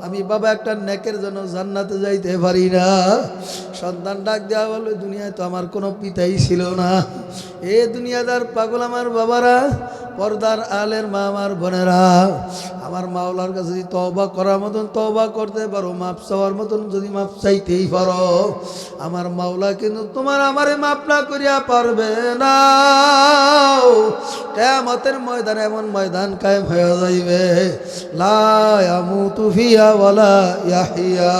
আমি বাবা একটা নেকের জন্য জান্নাতে যাইতে পারি না। সন্তান ডাক দেওয়া বলবে দুনিয়ায় তো আমার কোনো পিতাই ছিল না। এ দুনিয়াদার পাগল আমার বাবারা, পর্দার আলের মা আমার বোনেরা, আমার মাওলার কাছে যদি তওবা করার মতন তওবা করতে পারো, মাপ চাওয়ার মতন যদি মাপ চাইতেই পারো, আমার মাওলা কিন্তু তোমার আমারে মাপ না করিয়া পারবে না। কিয়ামতের ময়দানে এমন ময়দান কায়েম হয়ে যাইবে, লা ইয়ামুতু ফিহা ওয়ালা ইয়াহইয়া।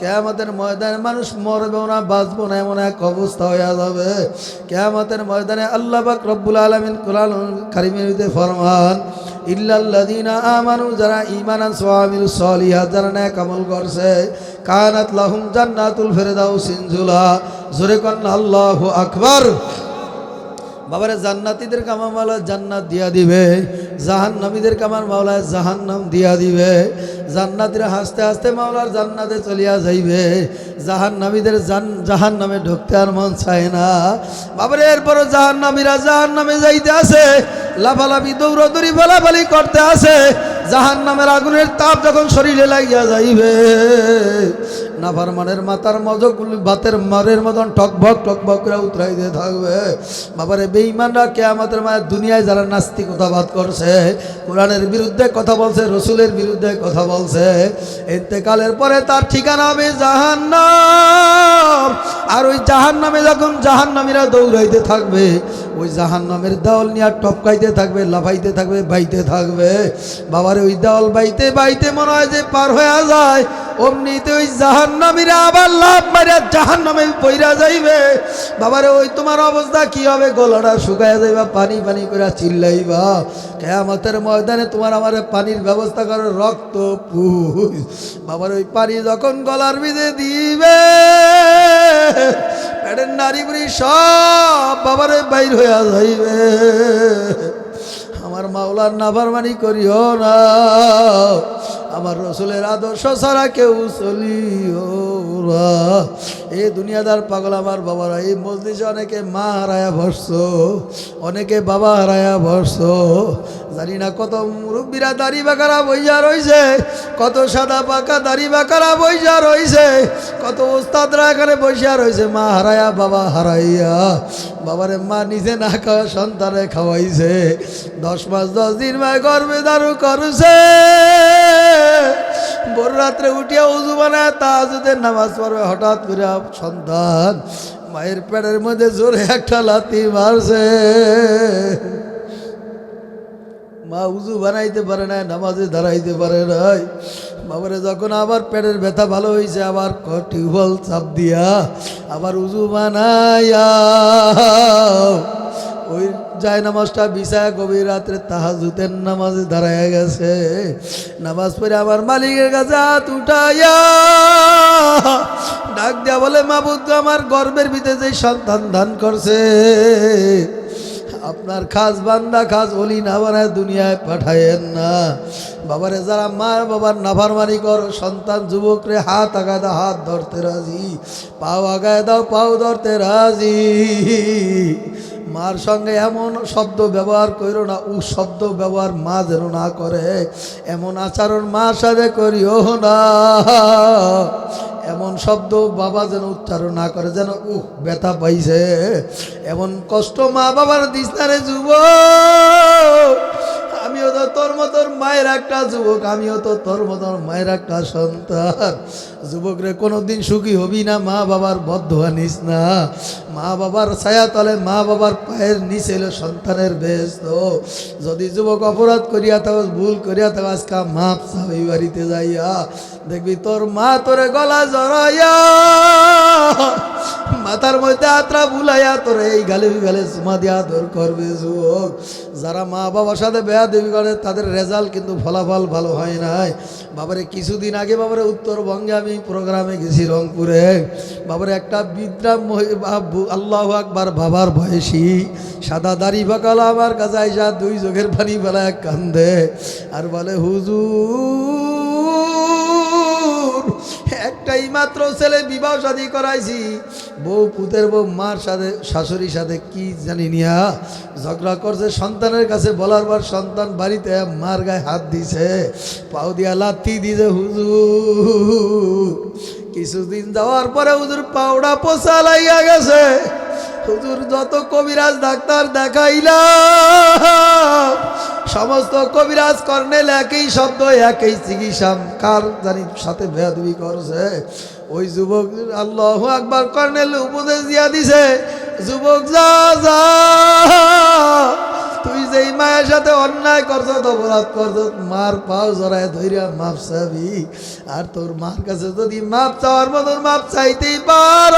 কিয়ামতের ময়দানে মানুষ মরবে না, বাঁচবো না, এমন এক অবস্থা হয়ে যাবে। কিয়ামতের ময়দানে আল্লাহ পাক রব্বুল আলামিন কোরআন কারীমের ভিতরে ফরমান, ইল্লাল্লাযীনা আমানু, যারা ঈমান আনছে, ওয়া আমিলুস সলিহাত, যারা নেক আমল করছে, কানাত লাহুম জান্নাতুল ফিরদাউসিন নুজুলা। জোরে কোন আল্লাহু আকবার। বাবারে জান্নাতীদের কামার মাওলা জান্নাত দিয়া দিবে, জাহান্নামীদের কামার মাওলা জাহান্নাম দিয়া দিবে। জান্নাতীরা হাসতে হাসতে মাওলার জান্নাতে চলিয়া যাইবে, জাহান্নামীদের জাহান্নামে ঢুকতে আর মন চায় না। বাবারে এরপরও জাহান্নামীরা জাহান্নামে যাইতে আছে, লাফালাফি দৌড়দৌড়ি ফালাফালি করতে আছে। জাহান্নামের আগুনের তাপ যখন শরীরে লাগিয়া যাইবে, নাফরমানের মাথার মজগুলি ভাতের মারের মতন টকবক টকবক করে উতরাইতে থাকবে। বাবারে বেঈমানরা কিয়ামতের মায়ের দুনিয়ায় যারা নাস্তিকতাবাদ করছে, কোরআনের বিরুদ্ধে কথা বলছে, রসুলের বিরুদ্ধে কথা বলছে, ইন্তেকালের পরে তার ঠিকানা হবে জাহান্নাম। আর ওই জাহান্নামে যখন জাহান্নামীরা দৌড়াইতে থাকবে, ওই জাহান্নামের দেওয়াল নিয়ে টপকাইতে থাকবে, লাফাইতে থাকবে, বাইতে থাকবে। বাবারে ওই দেওয়াল বাইতে বাইতে মনে হয় যে পার হয়ে যায়, অমনিতে ওই জাহান্নামীরা আবার লাফ মারিয়া জাহান্নামে পইরা যাইবে। বাবারে ওই তোমার অবস্থা কি হবে? গলাটা শুকাইয়া যাইবা, পানি পানি করে চিল্লাইবা। কিয়ামতের ময়দানে তোমার আমারে পানির ব্যবস্থা করে, রক্ত পুষ। বাবারে ওই পানি যখন গলার ভিতরে দিবে, পেটের নারী বুড়ি সব বাবারে বাইর হইয়া যাইবে। আমার মাওলার নাফরমানি করিও না, আমার রসুলের আদর্শ ছাড়া কেউ চলিও না। এই দুনিয়াদার পাগল আমার বাবারা, এই মজলিসে অনেকে মা হারায়া বসছো, অনেকে বাবা হারায়া বসছো। জানি না কত মুরব্বীরা দাড়ি বাঁকারা বইয়া রইছে, কত সাদা পাকা দাড়ি বাঁকারা বইয়া রইছে, কত ওস্তাদরা এখানে বসিয়া রইছে মা হারায়া বাবা হারাইয়া। বাবারে মা নিজে না খাওয়া সন্তানে খাওয়াইছে, 10 মাস 10 দিন মায় গর্ভে দারু করছে। ভোর রাত্রে উঠিয়া উজু বানায় তাহাজ্জুদের নামাজ পড়বে, হঠাৎ করে সন্তান মায়ের পেটের মধ্যে জোরে একটা লাথি মারছে। মা উজু বানাইতে পারে না, নামাজে দাঁড়াইতে পারে নাই। বাবারে যখন আবার পেটের ব্যথা ভালো হয়েছে, আবার টিউবওয়েল চাপ দিয়া আবার উজু বানাইয়া ওই যায় নামাজটা বিছায়া গভীর রাত্রে তাহাজ্জুদের নামাজে দাঁড়াইয়া গেছে। নামাজ পড়ে আমার মালিকের কাছে হাত উঠাইয়া ডাক দিয়া বলে, মাবুদ আমার গর্বের ভিতরে যে সন্তান দান করছে, আপনার খাস বান্দা খাস ওলি না বানায় দুনিয়ায় পাঠায়েন না। বাবারে যারা মা বাবার নাফরমানি করো, সন্তান যুবকরে হাত আগায় দাও, হাত ধরতে রাজি, পাও আগায় দাও, পাও ধরতে রাজি। মার সঙ্গে এমন শব্দ ব্যবহার করো না, উ শব্দ ব্যবহার মা যেন না করে, এমন আচরণ মার সাথে করিও না। এমন শব্দ বাবা যেন উচ্চারণ না করে, যেন ব্যথা পাইছে, এমন কষ্ট মা বাবার দিস না রে যুবক। আমিও তো তোর মতন মায়ের একটা যুবক, আমিও তো তোর মতন মায়ের একটা সন্তান। যুবক রে কোনোদিন সুখী হবি না, মা বাবার বদদোয়া নিস না। মা বাবার ছায়া তলে, মা বাবার পায়ের নিচে এলো সন্তানের বেহেশত। যদি যুবক অপরাধ করিয়া থাকস, ভুল করিয়া থাকস, আজকা মাপ চাবি বাড়িতে যাইয়া দেখবি তোর মা তোরে গলা জড়াইয়া মাথার মধ্যে আত্রা বুলাইয়া তোরে এই গালে গালে চুমা দিয়া আদর করবে। যুবক যারা মা বাবার সাথে বেয়াদবি করে, তাদের রেজাল্ট কিন্তু ফলাফল ভালো হয় নাই। বাবারে কিছুদিন আগে বাবারে উত্তরবঙ্গে আমি প্রোগ্রামে গেছি রংপুরে। বাবারে একটা বৃদ্ধা আল্লাহু আকবার বাবার বয়সী সাদা দাড়ি বাকালা আমার কাছে আইসা 2 চোখের পানি ফেলায় কান্দে আর বলে, হুজুর একটাই মাত্র ছেলে, বিবাহ শাদী করাইছি, বউ পুতের বউ মার সাথে শাশুড়ির সাথে কি জানি নিয়া ঝগড়া করছে। সন্তানের কাছে বলার পর সন্তান বাড়িতে মার গায়ে হাত দিছে, পাও দিয়া লাথি দিছে। হুজুর কিছুদিন যাওয়ার পরে হুজুর পাউডা পোষা লাইয়া গেছে। হুজুর যত কবিরাজ ডাক্তার দেখাইলাম, সমস্ত কবিরাজ কর্নেল একই শব্দ, একই চিকিৎসা। কার জানি সাথে বেয়াদবি করছে। ওই যুবক আল্লাহু আকবার কর্নেল উপদেশ দিয়া দিছে, যুবক যা যা, তুই যেই মায়ের সাথে অন্যায় করছ, অপরাধ করছ, মার পাও জড়ায় ধৈর্য মাপ চাবি। আর তোর মার কাছে যদি মাপ চাওয়ার মতন মাপ চাইতেই পার,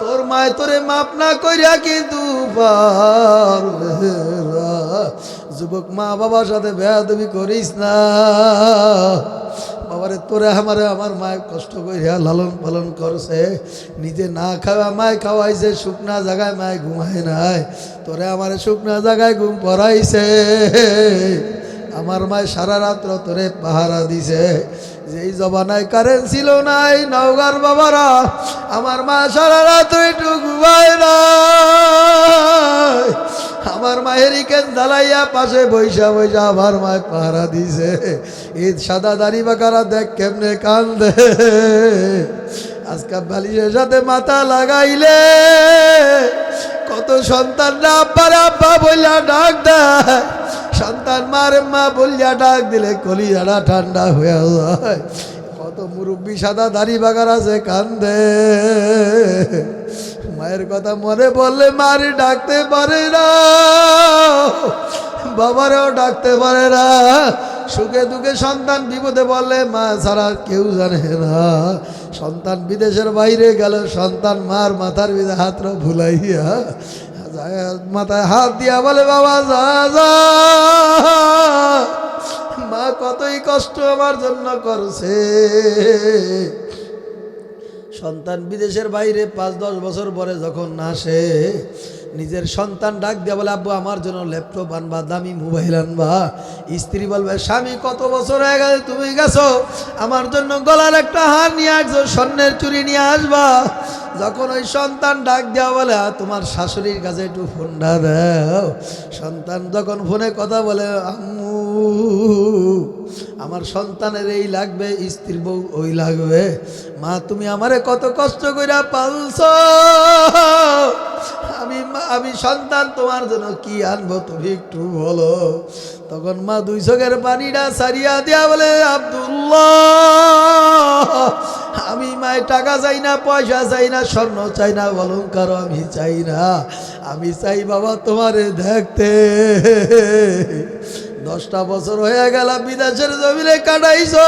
তোর মায় তোরে মাপ না করিয়া কিন্তু পারবে না। যুবক, মা বাবার সাথে বেয়াদবি করিস না। বাবারে তোরে আমার মায় কষ্ট করিয়া লালন পালন করছে, নিজে না খাওয়া মায় খাওয়াইছে, শুকনা জায়গায় মায় ঘুমায় নাই, তোরে আমারে শুকনা জায়গায় ঘুম পড়াইছে। আমার মায় সারা রাত্র তোরে পাহারা দিছে। যেই জবানায় কারেন্ট ছিল নাই নওগাঁর বাবারা, আমার মা সারা রাত্র একটু ঘুমায় না। আমার মায়েরই কেন জ্বালাইয়া পাশে বৈশা বৈশা আমার মায় পাহারা দিছে। ঈদ সাদা দাড়ি বাকারা দেখ কেমনে কান্দে। আজকাল বালিশের সাথে মাথা লাগাইলে কত সন্তানরা আব্বার আব্বা বললা ডাক দেয়, সন্তান মারে মা বললা ডাক দিলে কলিজাটা ঠান্ডা হয়ে যায়। কত মুরব্বী সাদা দাড়ি বাগার আছে কান্দে। মায়ের কথা মনে বললে মারি ডাকতে পারে না, বাবারেও ডাকতে পারে না। সুখে দুঃখে সন্তান বিপদে বললে মা ছাড়া কেউ জানে না। সন্তান বিদেশের বাইরে গেল, সন্তান মার মাথার ভিতরে হাতটা ভুলাইয়া মাথায় হাত দিয়া বলে বাবা যা যা। মা কতই কষ্ট আমার জন্য করছে। সন্তান বিদেশের বাইরে 5-10 বছর পরে যখন আসে, নিজের সন্তান ডাক দিয়া বলে আব্বু আমার জন্য ল্যাপটপ আনবা, দামি মোবাইল আনবা। স্ত্রী বলবে স্বামী কত বছর হয়ে গেছে তুমি গেছো, আমার জন্য গলার একটা হার নিয়ে আসছো, স্বর্ণের চুড়ি নিয়ে আসবা। যখন ওই সন্তান ডাক দেওয়া বলে তোমার শাশুড়ির কাছে একটু ফোনটা দাও, সন্তান যখন ফোনে কথা বলে আম্মু আমার সন্তানের এই লাগবে, স্ত্রীর বউ ওই লাগবে, মা তুমি আমারে কত কষ্ট কইরা পালছো, আমি সন্তান তোমার জন্য কি আনবো তুমি একটু বলো। তখন মা 2 চোখের পানিটা সারিয়া দিয়া বলে আব্দুল্লাহ আমি মায়ের টাকা চাই না, পয়সা চাই না, স্বর্ণ চাই না, অলংকার আমি চাই না, আমি চাই বাবা তোমারে দেখতে। 10টা বছর হয়ে গেল বিদেশের জমিনে কাটাইছো,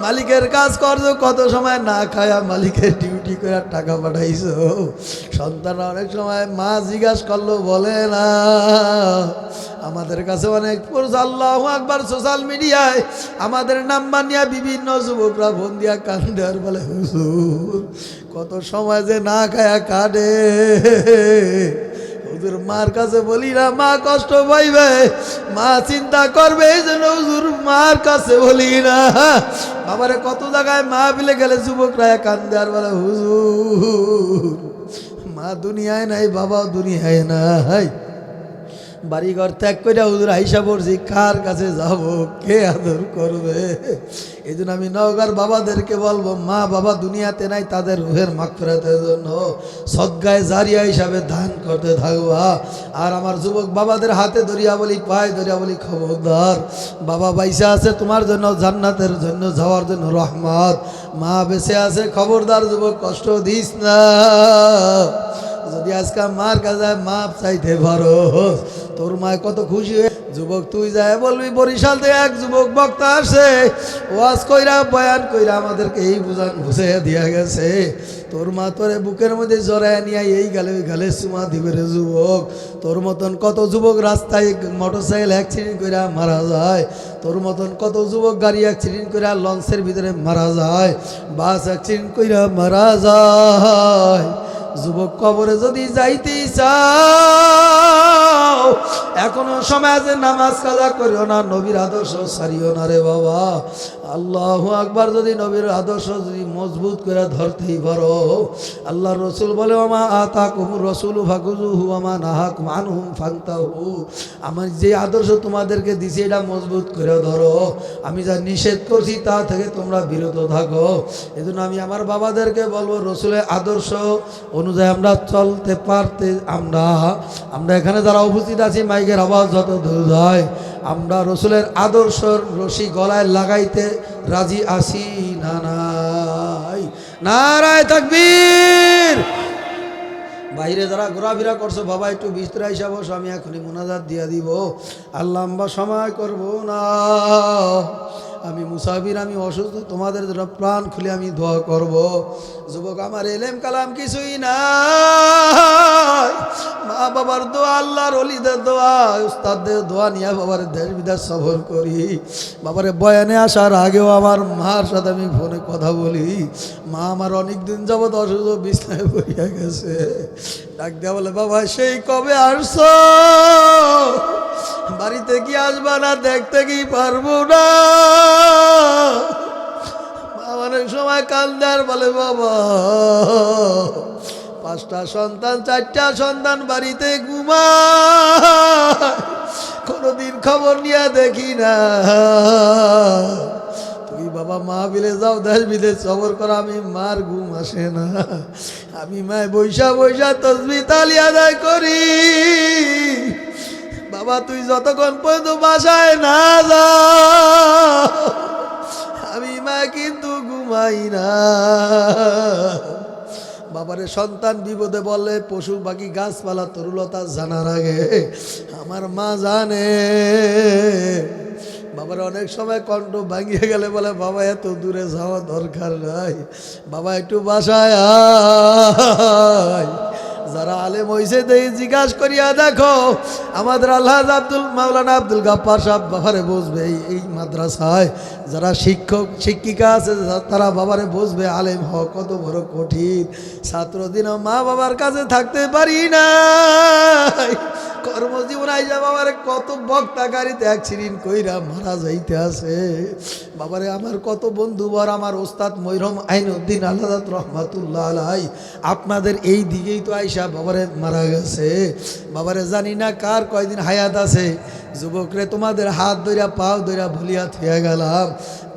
মালিকের কাজ করছো, কত সময় না খায়া মালিকের ডিউটি করে টাকা পাঠাইছো। সন্তান অনেক সময় মা জিজ্ঞাসা করলো বলে না, আমাদের কাছে অনেক আল্লাহু আকবার সোশ্যাল মিডিয়ায় আমাদের নাম্বার নিয়ে বিভিন্ন যুবকরা ফোন দিয়া কান্দে আর বলে হুজুর কত সময় যে না খায়া কাটে। হুজুর মার কাছে বলি না, মা কষ্ট পাইবে, মা চিন্তা করবে, এই জন্য হুজুর মার কাছে বলি না। বাবারে কত জায়গায় মা বিলে গেলে যুবকরা কান্দে আর বলে হুজুর মা দুনিয়ায় নাই, বাবা দুনিয়ায় নাই, বাড়িঘর ত্যাগ করে হুজুর আইসা পড়ছি, কার কাছে যাব, কে আদর করবে। এই জন্য আমি নওগাঁর বাবাদেরকে বলবো মা বাবা দুনিয়াতে নাই, তাদের রুহের মাগফিরাতের জন্য সদগায়ে জারিয়া হিসাবে দান করতে থাকবা। আর আমার যুবক বাবাদের হাতে ধরিয়া বলি, পায়ে ধরিয়া বলি খবরদার, বাবা বাইসা আছে তোমার জন্য জান্নাতের জন্য যাওয়ার জন্য রহমত, মা বেঁচে আছে খবরদার যুবক কষ্ট দিস না। যদি আজকে মার কাছে মাপ চাইতে পারো, তোর মা কত খুশি হয়ে। যুবক তুই যায় বলবি বরিশাল থেকে এক যুবক বক্তা আসে, ওয়াজ কইরা বয়ান কইরা আমাদেরকে এই বুঝাইয়া দিয়া গেছে, তোর মা তোরে বুকের মধ্যে জড়ায় নিয়ে এই গালে ওই গালে চুমা দিবে রে যুবক। তোর মতন কত যুবক রাস্তায় মোটরসাইকেল অ্যাক্সিডেন্ট কইরা মারা যায়, তোর মতন কত যুবক গাড়ি অ্যাক্সিডেন্ট কইরা লঞ্চের ভিতরে মারা যায়, বাস অ্যাক্সিডেন্ট কইরা মারা যায়। যুবক কবরে যদি যাইতেই চাও এখনো সময় আছে, নামাজ কাজা করিও না, নবীর আদর্শ ছাড়িও না রে বাবা। আল্লাহু আকবার। যদি নবীর আদর্শ যদি মজবুত করে ধরতেই পারো, আল্লাহ রসুল বলে ওমা আতাকুমুর রাসূলু ফাকুযুহু ওয়া মা নাহাকুম আনহু ফান্তাহু। আমার যে আদর্শ তোমাদেরকে দিছি এটা মজবুত করে ধরো, আমি যা নিষেধ করছি তা থেকে তোমরা বিরত থাকো। এজন্য আমি আমার বাবাদেরকে বলবো রসুলের আদর্শ অনুযায়ী আমরা চলতে পারতে আমরা এখানে যারা উপস্থিত আছি মাইকের আওয়াজ যত দূর যায় আমরা রসুলের আদর্শ রশি গলায় লাগাইতে রাজি আছি না নাই? নারায়ে তাকবীর। বাইরে যারা ঘোরাফেরা করছো বাবা একটু বিস্তরা হিসাব বসো, আমি এখনই মুনাজাত দিয়া দিব, আর লম্বা সময় করব না। আমি মুসাফির, আমি অসুস্থ, তোমাদের জন্য প্রাণ খুলে আমি দোয়া করব। যুবক আমার এলেম কালাম কিছুই না, মা বাবার দোয়া, আল্লাহর ওলিদের দোয়া, উস্তাদদের দোয়া নিয়ে বাবার দেশ বিদেশ সফর করি। বাবারে বয়ানে আসার আগেও আমার মার সাথে আমি ফোনে কথা বলি। মা আমার অনেক দিন যাবৎ অসুস্থ, বিছনায় পড়িয়া গেছে। ডাক দেওয়া বলে বাবা সেই কবে আসছো, বাড়িতে কি আসবা না, দেখতে কি পারবো না? অনেক সময় কান্দার বলে বাবা 5টা সন্তান 4টা সন্তান বাড়িতে ঘুমায়, কোনদিন খবর নিয়ে দেখি না। তুই বাবা মাহফিলে যাও, দেশ বিদেশ সফর কর, আমি মার ঘুম আসে না। আমি মায় বৈশা বৈশা তাসবিহ তালি আদায় করি। বাবা তুই যতক্ষণ পর্যন্ত বাসায় না যা আমি মা কিন্তু ঘুমাই না। বাবারে সন্তান বিপদে বলে পশু পাখি গাছপালা তরুলতা জানার আগে আমার মা জানে। বাবার অনেক সময় কণ্ঠ ভাঙিয়ে গেলে বলে বাবা এত দূরে যাওয়া দরকার নাই, বাবা একটু বাসায় আয়। যারা আলেম হইছে তাই জিজ্ঞাসা করিয়া দেখো, আমাদের আল্লাহ আব্দুল মাওলানা আব্দুল গাফফার সাহেব বাবারে বসবে এই মাদ্রাসায়। যারা শিক্ষক শিক্ষিকা আছে তারা বাবারে বসবে, আলেম হওয়া কত বড় কঠিন। ছাত্রদিন মা বাবার কাছে থাকতে পারি না, কর্মজীবন আইসা বাবারে কত বক্তা গাড়িতে অ্যাক্সিডেন্ট কইরা মারা যাইতে আছে। বাবারে আমার কত বন্ধুবর, আমার ওস্তাদ মইরম আইনউদ্দিন আল্লাহ রহমাতুল্লাহ আলাই আপনাদের এই দিকেই তো আইসা বাবারে মারা গেছে। বাবারে জানি না কার কয়দিন হায়াত আছে। যুবকরে তোমাদের হাত ধইরা পাও ধইরা ভুলিয়া থিয়া গেলাম।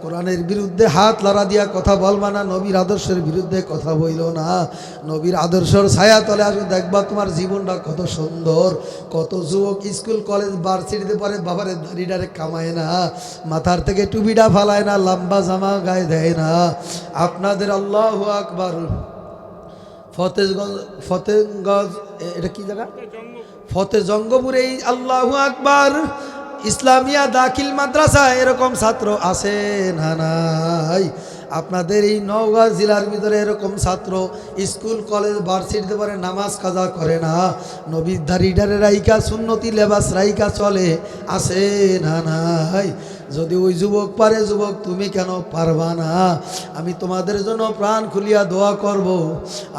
কোরআনের বিরুদ্ধে হাত লড়া দিয়া কথা বলবা না, নবীর আদর্শের বিরুদ্ধে কথা বইল না। নবীর আদর্শের ছায়া তলে আসবে, দেখবা তোমার জীবনটা কত সুন্দর। কত যুবক স্কুল কলেজ ভার্সিটিতে পড়ে বাবারে দাড়িটারে কামায় না, মাথার থেকে টুপিটা ফালায় না, লম্বা জামা গায়ে দেয় না। আপনাদের আল্লাহু আকবার। ফতেগঞ্জ এটা কি জায়গা? ফতেজঙ্গপুর। এই আল্লাহু আকবার ইসলামিয়া দাখিল মাদ্রাসা এরকম ছাত্র আছে না নাই? আপনাদের এই নওগাঁ জেলার ভিতরে এরকম ছাত্র স্কুল কলেজ ভার্সিটিতে পড়ে, নামাজ কাজা করে না, নবীর দাড়িটারে রাইকা সুন্নতি লেবাস রাইকা চলে, আছে না নাই? যদি ওই যুবক পারে, যুবক তুমি কেন পারবা না? আমি তোমাদের জন্য প্রাণ খুলিয়া দোয়া করব।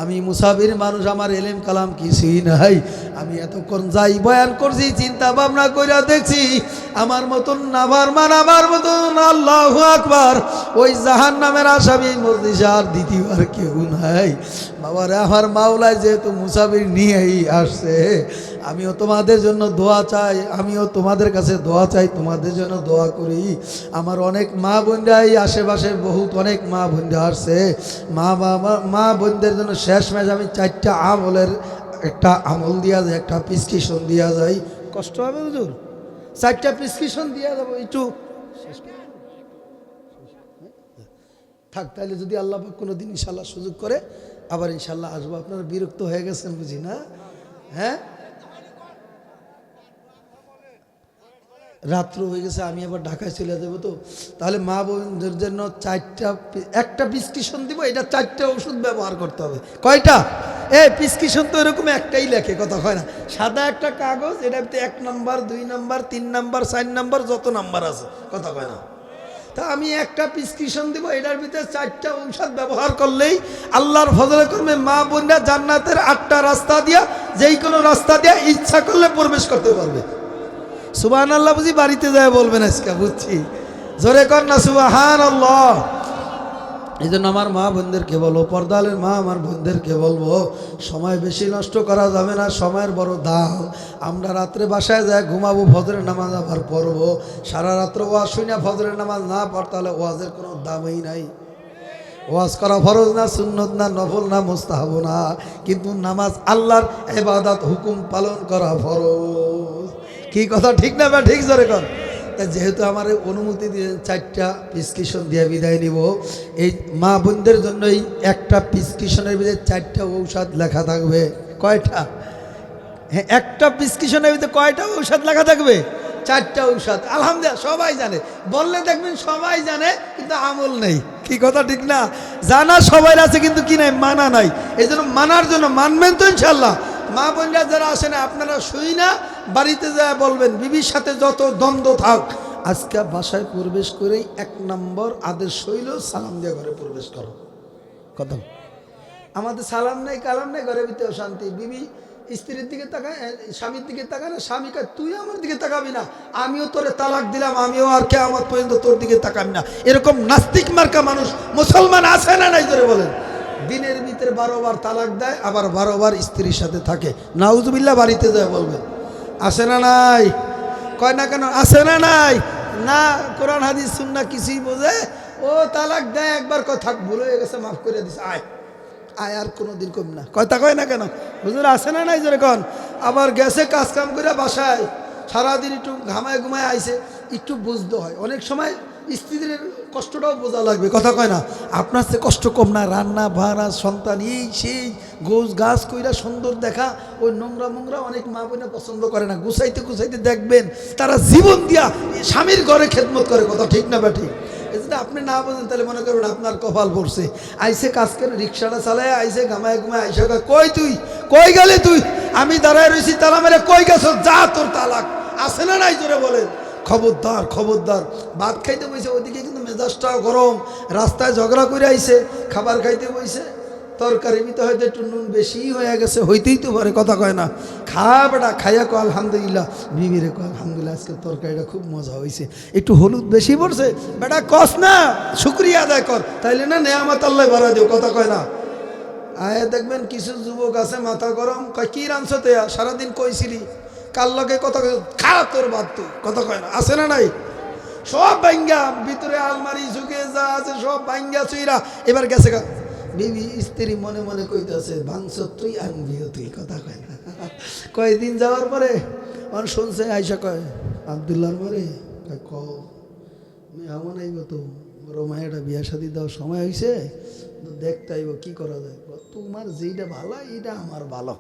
আমি মুসাফির মানুষ, আমার এলেম কালাম কিছুই নাই। আমি এতক্ষণ যাই বয়ান করছি, চিন্তা ভাবনা কইরা দেখছি আমার মতন নাফরমান, আমার মতন আল্লাহু আকবার ওই জাহান্নামের আসামি মজলিসে আর দ্বিতীয়বার কেউ নাই। বাবারে আমার মাওলায় যেহেতু মুসাফির নিয়েই আসছে, আমিও তোমাদের জন্য দোয়া চাই, আমিও তোমাদের কাছে দোয়া চাই, তোমাদের জন্য দোয়া করি। আমার অনেক মা বোনরা এই আশেপাশে বহুত অনেক মা বোনরা আসছে, মা বোনদের জন্য শেষ ম্যাচ আমি 4টা আমলের একটা আমল দিয়া যায়, একটা প্রেসক্রিপশন দিয়া যায়। কষ্ট হবে হুজুর? 4টা প্রেসক্রিপশন দিয়া যাবো, একটু থাক। তাহলে যদি আল্লাহ কোনো দিন ইনশাল্লাহ সুযোগ করে আবার ইনশাল্লাহ আসবো। আপনারা বিরক্ত হয়ে গেছেন বুঝি না? হ্যাঁ, রাত্র হয়ে গেছে, আমি আবার ঢাকায় চলে যাবো। তো তাহলে মা বোনদের জন্য একটা প্রেসক্রিপশন দিব, এটা 4টা ওষুধ ব্যবহার করতে হবে। কয়টা? প্রেসক্রিপশন তো এরকম একটাই লেখে, কথা হয় না। সাদা একটা কাগজ, এটাতে 1 নাম্বার 2 নাম্বার 3 নাম্বার 4 নাম্বার যত নাম্বার আছে, কথা হয় না। তা আমি একটা প্রেসক্রিপশন দিব, এটার ভিতরে 4টা ঔষধ ব্যবহার করলেই আল্লাহর ফজলে কর্মে মা বোনরা জান্নাতের 8টা রাস্তা দিয়া যেই কোনো রাস্তা দিয়া ইচ্ছা করলে প্রবেশ করতে পারবে। সুবহানাল্লাহ বুঝি বাড়িতে যায় বলবেন আজকে, বুঝছি, জোরে কর না সুবহানাল্লাহ। এই জন্য আমার মা বোনদেরকে বলবো, পর্দালের মা আমার বোনদেরকে বলবো, সময় বেশি নষ্ট করা যাবে না, সময়ের বড় দাম। আমরা রাত্রে বাসায় যাই ঘুমাবো, ফজরের নামাজ আবার পড়বো, সারা রাত্র ওয়াজ শুই না, ফজরের নামাজ না পড় তাহলে ওয়াজের কোনো দামই নাই। ওয়াজ করা ফরজ না, সুন্নত না, নফল না, মুস্তাহাব না, কিন্তু নামাজ আল্লাহর ইবাদত, হুকুম পালন করা ফরজ। কি কথা ঠিক না বা ঠিক জোরে কর। যেহেতু আমার অনুমতি দিয়ে 4টা প্রেসক্রিপশন দিয়ে বিদায় নিব, এই মা বোনদের জন্যই একটা প্রেসক্রিপশনের ভিতরে 4টা ঔষধ লেখা থাকবে। কয়টা? হ্যাঁ, একটা প্রেসক্রিপশনের ভিতরে কয়টা ঔষধ লেখা থাকবে? 4টা ঔষধ। আলহামদুলিল্লাহ সবাই জানে, বললে দেখবেন সবাই জানে, কিন্তু আমল নেই। কি কথা ঠিক না? জানা সবাই আছে, কিন্তু কি নাই, মানা নাই। এই জন্য মানার জন্য, মানবেন তো ইনশাল্লাহ। মা বোনরা যারা আসে না, আপনারা শুই না, বাড়িতে যায় বলবেন বিবির সাথে যত দ্বন্দ্ব থাক, আজকে বাসায় প্রবেশ করেই 1 নম্বর আদেশ হইল সালাম দিয়ে ঘরে প্রবেশ করো। কথা আমাদের সালাম নেই, কালাম নেই, ঘরের ভিতরে শান্তি। বিবি স্ত্রীর দিকে তাকায়, স্বামীর দিকে তাকায় না, স্বামী কয় তুই আমার দিকে তাকাবি না, আমিও তোরে তালাক দিলাম, আমিও আর কিয়ামত পর্যন্ত তোর দিকে তাকাবি না। এরকম নাস্তিক মার্কা মানুষ মুসলমান আছে না নাই জোরে বলেন? দিনের ভিতরে 12 বার তালাক দেয়, আবার 12 বার স্ত্রীর সাথে থাকে। নাউজুবিল্লাহ বাড়িতে যায় বলবে, আসে না নাই? কয় না কেন, আসে না নাই? না, কোরআন হাদিস সুন্নাহ কিছুই বোঝে, ও তালাক দেয় একবার, কথা ভুল হয়ে গেছে, মাফ করে দিছে, আয় আয় আর কোনোদিন কম না। কথা কয় না কেন? হুজুর আসে না নাই জোরে কন? আবার গেছে কাজ কাম করে বাসায়, সারাদিন একটু ঘামায় ঘুমায় আইছে, একটু বুঝতে হয়। অনেক সময় স্ত্রীদের কষ্টটাও বোঝা লাগবে। কথা কয় না? আপনার সে কষ্ট কম না, রান্না ভাড়া, সন্তান, এই সেই গোছ গাছ কইরা সুন্দর দেখা, ওই নোংরা মোংরা অনেক মা বোনা পছন্দ করে না। গুছাইতে গুছাইতে দেখবেন তারা জীবন দিয়া স্বামীর ঘরে খেদমত করে। কথা ঠিক না বা ঠিক? এই যদি আপনি না বোঝেন তাহলে মনে করবেন আপনার কপাল পড়ছে। আইসে কাজ করে, রিক্সাটা চালায় আইসে, ঘামায় ঘুমায় আইসে, কই তুই, কই গেলে তুই? আমি দাঁড়ায় রয়েছি, তালা মেরে, কই গেছ? যা, তোর তালাক। আসে না নাই জোরে বলেন? খবরদার খবরদার। ভাত খাইতে বইছে, ওইদিকে কিন্তু মেজাজটাও গরম, রাস্তায় ঝগড়া করে আইছে, খাবার খাইতে বইছে, তরকারি ভিতরে হয়তো একটু নুন বেশি হয়ে গেছে, হইতেই তো পারে। কথা কয় না? খা বেটা, খাইয়া কো আলহামদুলিল্লাহ, বিবিরে কো আলহামদুলিল্লাহ, আজকে তরকারিটা খুব মজা হয়েছে, একটু হলুদ বেশি পড়ছে, বেটা কস না, শুক্রিয়া আদায় কর, তাইলে না নেয়ামত আল্লাহ বাড়া দিও। কথা কয় না? আয় দেখবেন কিছু যুবক আছে মাথা গরম, কয় কি রাঁধছো তেয়া, সারাদিন কইছিলি, কার লগে কথা কয়, খা তোর বাদ তুই। কথা কয় না? আছে না নাই? সব ভাঙ্গা, ভিতরে আলমারি ঝুঁকে যা আছে সব ভাঙ্গা চুইরা এবার গেছে গা। বিবি স্ত্রী মনে মনে কইতেছে, ভাঙছ তুই, আনবিও তুই। কথা কয় না? কয়েকদিন যাওয়ার পরে আমার শুনছে, আইসা কয় আবদুল্লাহর পরে এমন আইব তো, বড় মায়েরা বিয়া শাদী দেওয়ার সময় হয়েছে, দেখতে আইব কি করা যায়, তোমার যেইটা ভালো এইটা আমার ভালো।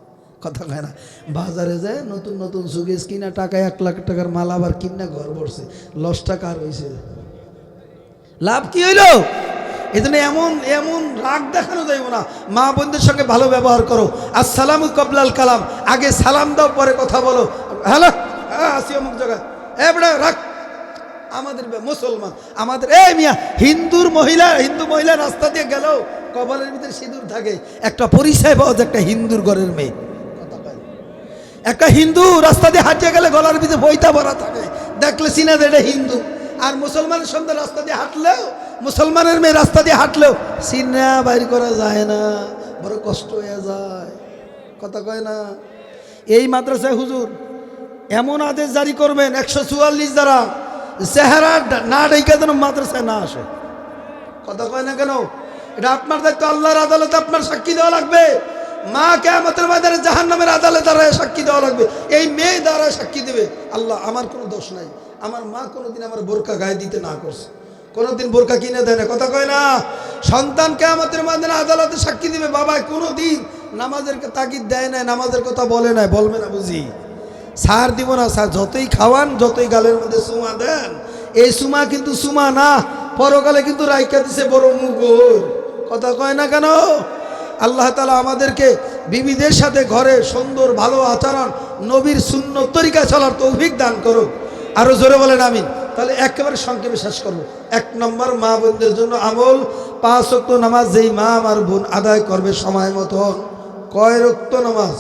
কথা কয় না? বাজারে যায় নতুন নতুন সুগেজ কিনা, টাকায় 1 লাখ টাকার মাল আবার কিনা ঘর পড়ছে, লস টাকা আর হয়েছে, লাভ কি হইল? এই জন্য এমন এমন রাগ দেখানো যাইব না। মা বোনদের সঙ্গে ভালো ব্যবহার করো। আসসালামু কবলাল কালাম, আগে সালাম দাও, পরে কথা বলো। হ্যালো, আসি অমুক জায়গায়, বেটা রাখ। আমাদের মুসলমান, আমাদের এই মিয়া হিন্দু মহিলা রাস্তা দিয়ে গেলেও কপালের ভিতরে সিঁদুর থাকে, একটা পরিচয় পাওয়া যায়, একটা হিন্দুর ঘরের মেয়ে। একটা হিন্দু রাস্তা দিয়ে হাঁটিয়ে গেলে গলার ভিতরে বইটা ভরা থাকে, দেখলে চিনা যায় এটা হিন্দু। আর মুসলমানের সন্ধ্যা রাস্তা দিয়ে হাঁটলেও, মুসলমানের মেয়ে রাস্তা দিয়ে হাঁটলেও চিনা বাইর করা যায় না, বড় কষ্ট হয়ে যায়। কথা কয় না? এই মাদ্রাসায় হুজুর এমন আদেশ জারি করবেন, 144 দ্বারা চেহারা না ডেকে যেন মাদ্রাসায় না আসে। কথা কয় না কেন? এটা আপনার দায়িত্ব। আল্লাহর আদালতে আপনার সাক্ষী দেওয়া লাগবে, মা কিয়ামতের ময়দানে জাহান্নামের আদালতে দাঁড়ায় সাক্ষী দেওয়া লাগবে। এই মেয়ে দ্বারা সাক্ষী দেবে, আল্লাহ আমার কোনো দোষ নাই, আমার মা কোনোদিন আমার বোরকা গায়ে দিতে না করছে, কোনোদিন বোরকা কিনে দেয় না। কথা কয় না? সন্তান কিয়ামতের ময়দানে আদালতে সাক্ষী দিবে, বাবা কোনোদিন নামাজের তাগিদ দেয় না, নামাজের কথা বলে নাই, বলবে না বুঝি, সার দিব না। স্যার যতই খাওয়ান, যতই গালের মধ্যে সুমা দেন, এই সুমা কিন্তু সুমা না, পরকালে কিন্তু রাইকা দিছে বড় মুগুর। কথা কয় না কেন? আল্লাহ তাআলা আমাদেরকে বিবিদের সাথে ঘরে সুন্দর ভালো আচরণ, নবীর সুন্নত তরিকা চলার তৌফিক দান করুক। আরো জোরে বলেন আমিন। তাহলে একেবারে সংক্ষেপে শেষ করবো। 1 নম্বর, মা বোনদের জন্য আমল, 5 ওয়াক্ত নামাজ যেই মা আর বোন আদায় করবে সময় মতো। কয় ওয়াক্ত নামাজ?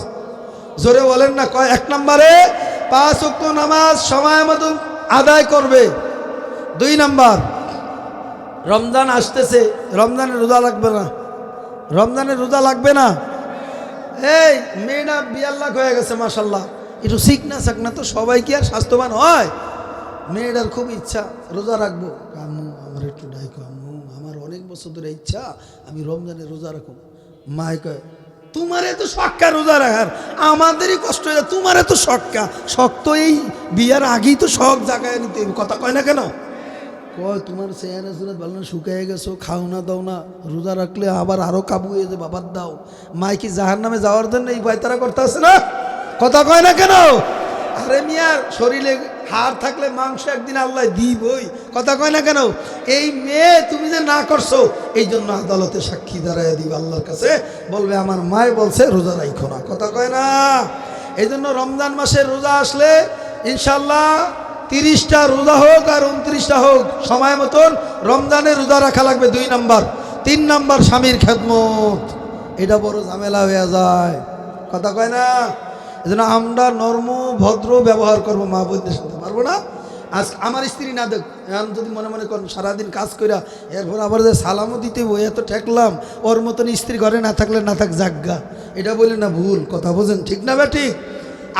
জোরে বলেন না। 1 নম্বরে 5 ওয়াক্ত নামাজ সময় মতো আদায় করবে। 2 নম্বর, রমজান আসতেছে, রমজানের রোজা লাগবে না, রমজানের রোজা লাগবে না। এই মেয়েটা বিয়ার লাখ হয়ে গেছে মাশাল্লাহ, একটু শিখ না তো সবাই কি আর স্বাস্থ্যবান হয়? মেয়েটার খুব ইচ্ছা রোজা রাখবো। আম্মু আমার একটু ডাইকো, আম্মু আমার অনেক বছর ধরে ইচ্ছা আমি রমজানে রোজা রাখবো। মায় কয় তোমার এত শখকা রোজা রাখার, আমাদেরই কষ্ট হয়ে যায়, তোমার এত শখকা। শখ তো এই বিয়ার আগেই তো শখ জাগায় নিতে, কথা কয় না কেন? কয় তোমার চেহারা সুরাত ভালো না, শুকিয়ে গেছো, খাও না দাও না, রোজা রাখলে আবার আরো কাবু হয়ে যে বাবার দাও। মাই কি জাহার নামে যাওয়ার জন্য এই পায়তারা করতে আসে না? কথা কয় না কেন? আরে মিয়ার শরীরে হাড় থাকলে মাংস একদিন আল্লাহ দিবই, কথা কয় না কেন? এই মেয়ে তুমি যে না করছো এই জন্য আদালতে সাক্ষী দাঁড়ায় দিবে আল্লাহর কাছে, বলবে আমার মায় বলছে রোজা রাখো না, কথা কয় না? এই জন্য রমজান মাসের রোজা আসলে ইনশাল্লাহ 30টা রোজা হোক আর 29টা হোক সময় মতন রমজানের রোজা রাখা লাগবে। 2 নম্বর। 3 নম্বর, স্বামীর খেদমত, এটা বড় ঝামেলা হয়ে যায়, কথা কয় না? এই জন্য আমরা নর্ম ভদ্র ব্যবহার করবো মা বোনদের সাথে, পারবো না? আজ আমার স্ত্রী না দেখ, এখন যদি মনে মনে করেন সারাদিন কাজ কইরা এরপর আবার যে সালামও দিতে বই এত ঠেকলাম, ওর মতন স্ত্রী ঘরে না থাকলে না থাক জাগ্গা, এটা বলে না ভুল, কথা বোঝেন ঠিক না বে ঠিক?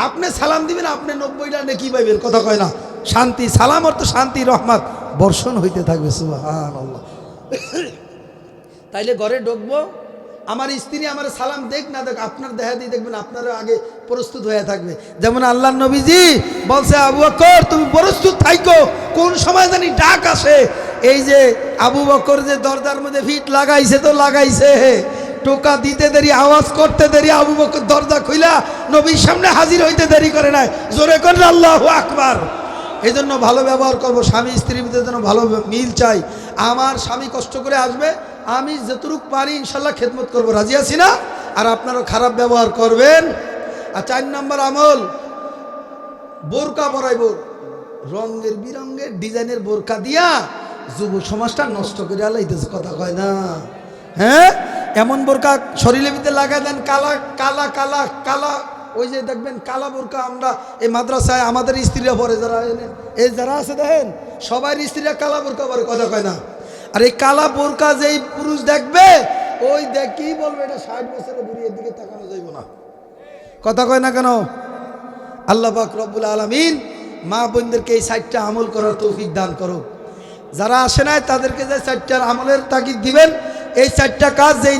আপনি সালাম দিবেন, আপনি 90টা নেকি পাইবেন, কথা কয় না? শান্তি, সালাম অর্থ শান্তি, রহমত বর্ষণ হইতে থাকবে, সুবহানাল্লাহ। তাইলে ঘরে ঢুকবো, আমার স্ত্রী আমার সালাম দেখ না দেখ, আপনার দেখা দিয়ে দেখবেন আপনারা আগে প্রস্তুত হয়ে থাকবে। যেমন আল্লাহর নবীজি বলছে আবু বকর তুমি প্রস্তুত থাইকো, কোন সময় জানি ডাক আসে। এই যে আবু বকর যে দরজার মধ্যে ফিট লাগাইছে তো লাগাইছে, টোকা দিতে দেরি, আওয়াজ করতে দেরি, আবু বকর দরজা খুইলা নবীর সামনে হাজির হইতে দেরি করে নাই। জোরে করে আল্লাহু আকবার। এই জন্য ভালো ব্যবহার করবো, স্বামী স্ত্রীর ভিতরে যেন ভালো মিল চাই। আমার স্বামী কষ্ট করে আসবে, আমি যতটুক পারি ইনশাল্লাহ খেদমত করবো, রাজি আছি না? আর আপনারও খারাপ ব্যবহার করবেন। আর 4 নম্বর আমল, বোরকা পরাইব, রঙের বিরঙের ডিজাইনের বোরকা দিয়া যুব সমাজটা নষ্ট করে আলাইতেছে, কথা কয় না? হ্যাঁ, এমন বোরকা শরীরের ভিতরে লাগাই দেন, কালা কালা কালা কালা, ওই যে দেখবেন কালা বোরকা আমরা এই মাদ্রাসায় আমাদের স্ত্রীরা পরে, যারা এই যারা আছে দেখেন সবাই স্ত্রীরা কালা বোরকা পরে, কথা কয় না? আর এই কালা বোরকা যেই পুরুষ দেখবে ওই দেখি বলবে এটা 60 বছরের বুড়ির দিকে তাকানো যাইব না, কথা কয় না কেন? আল্লাহ পাক রব্বুল আলামিন মা বোনদেরকে এই 4টা আমল করার তৌফিক দান করো। যারা আসে নাই তাদেরকে যে 4টার আমলের তাগিদ দিবেন, এই 4টা কাজ যেই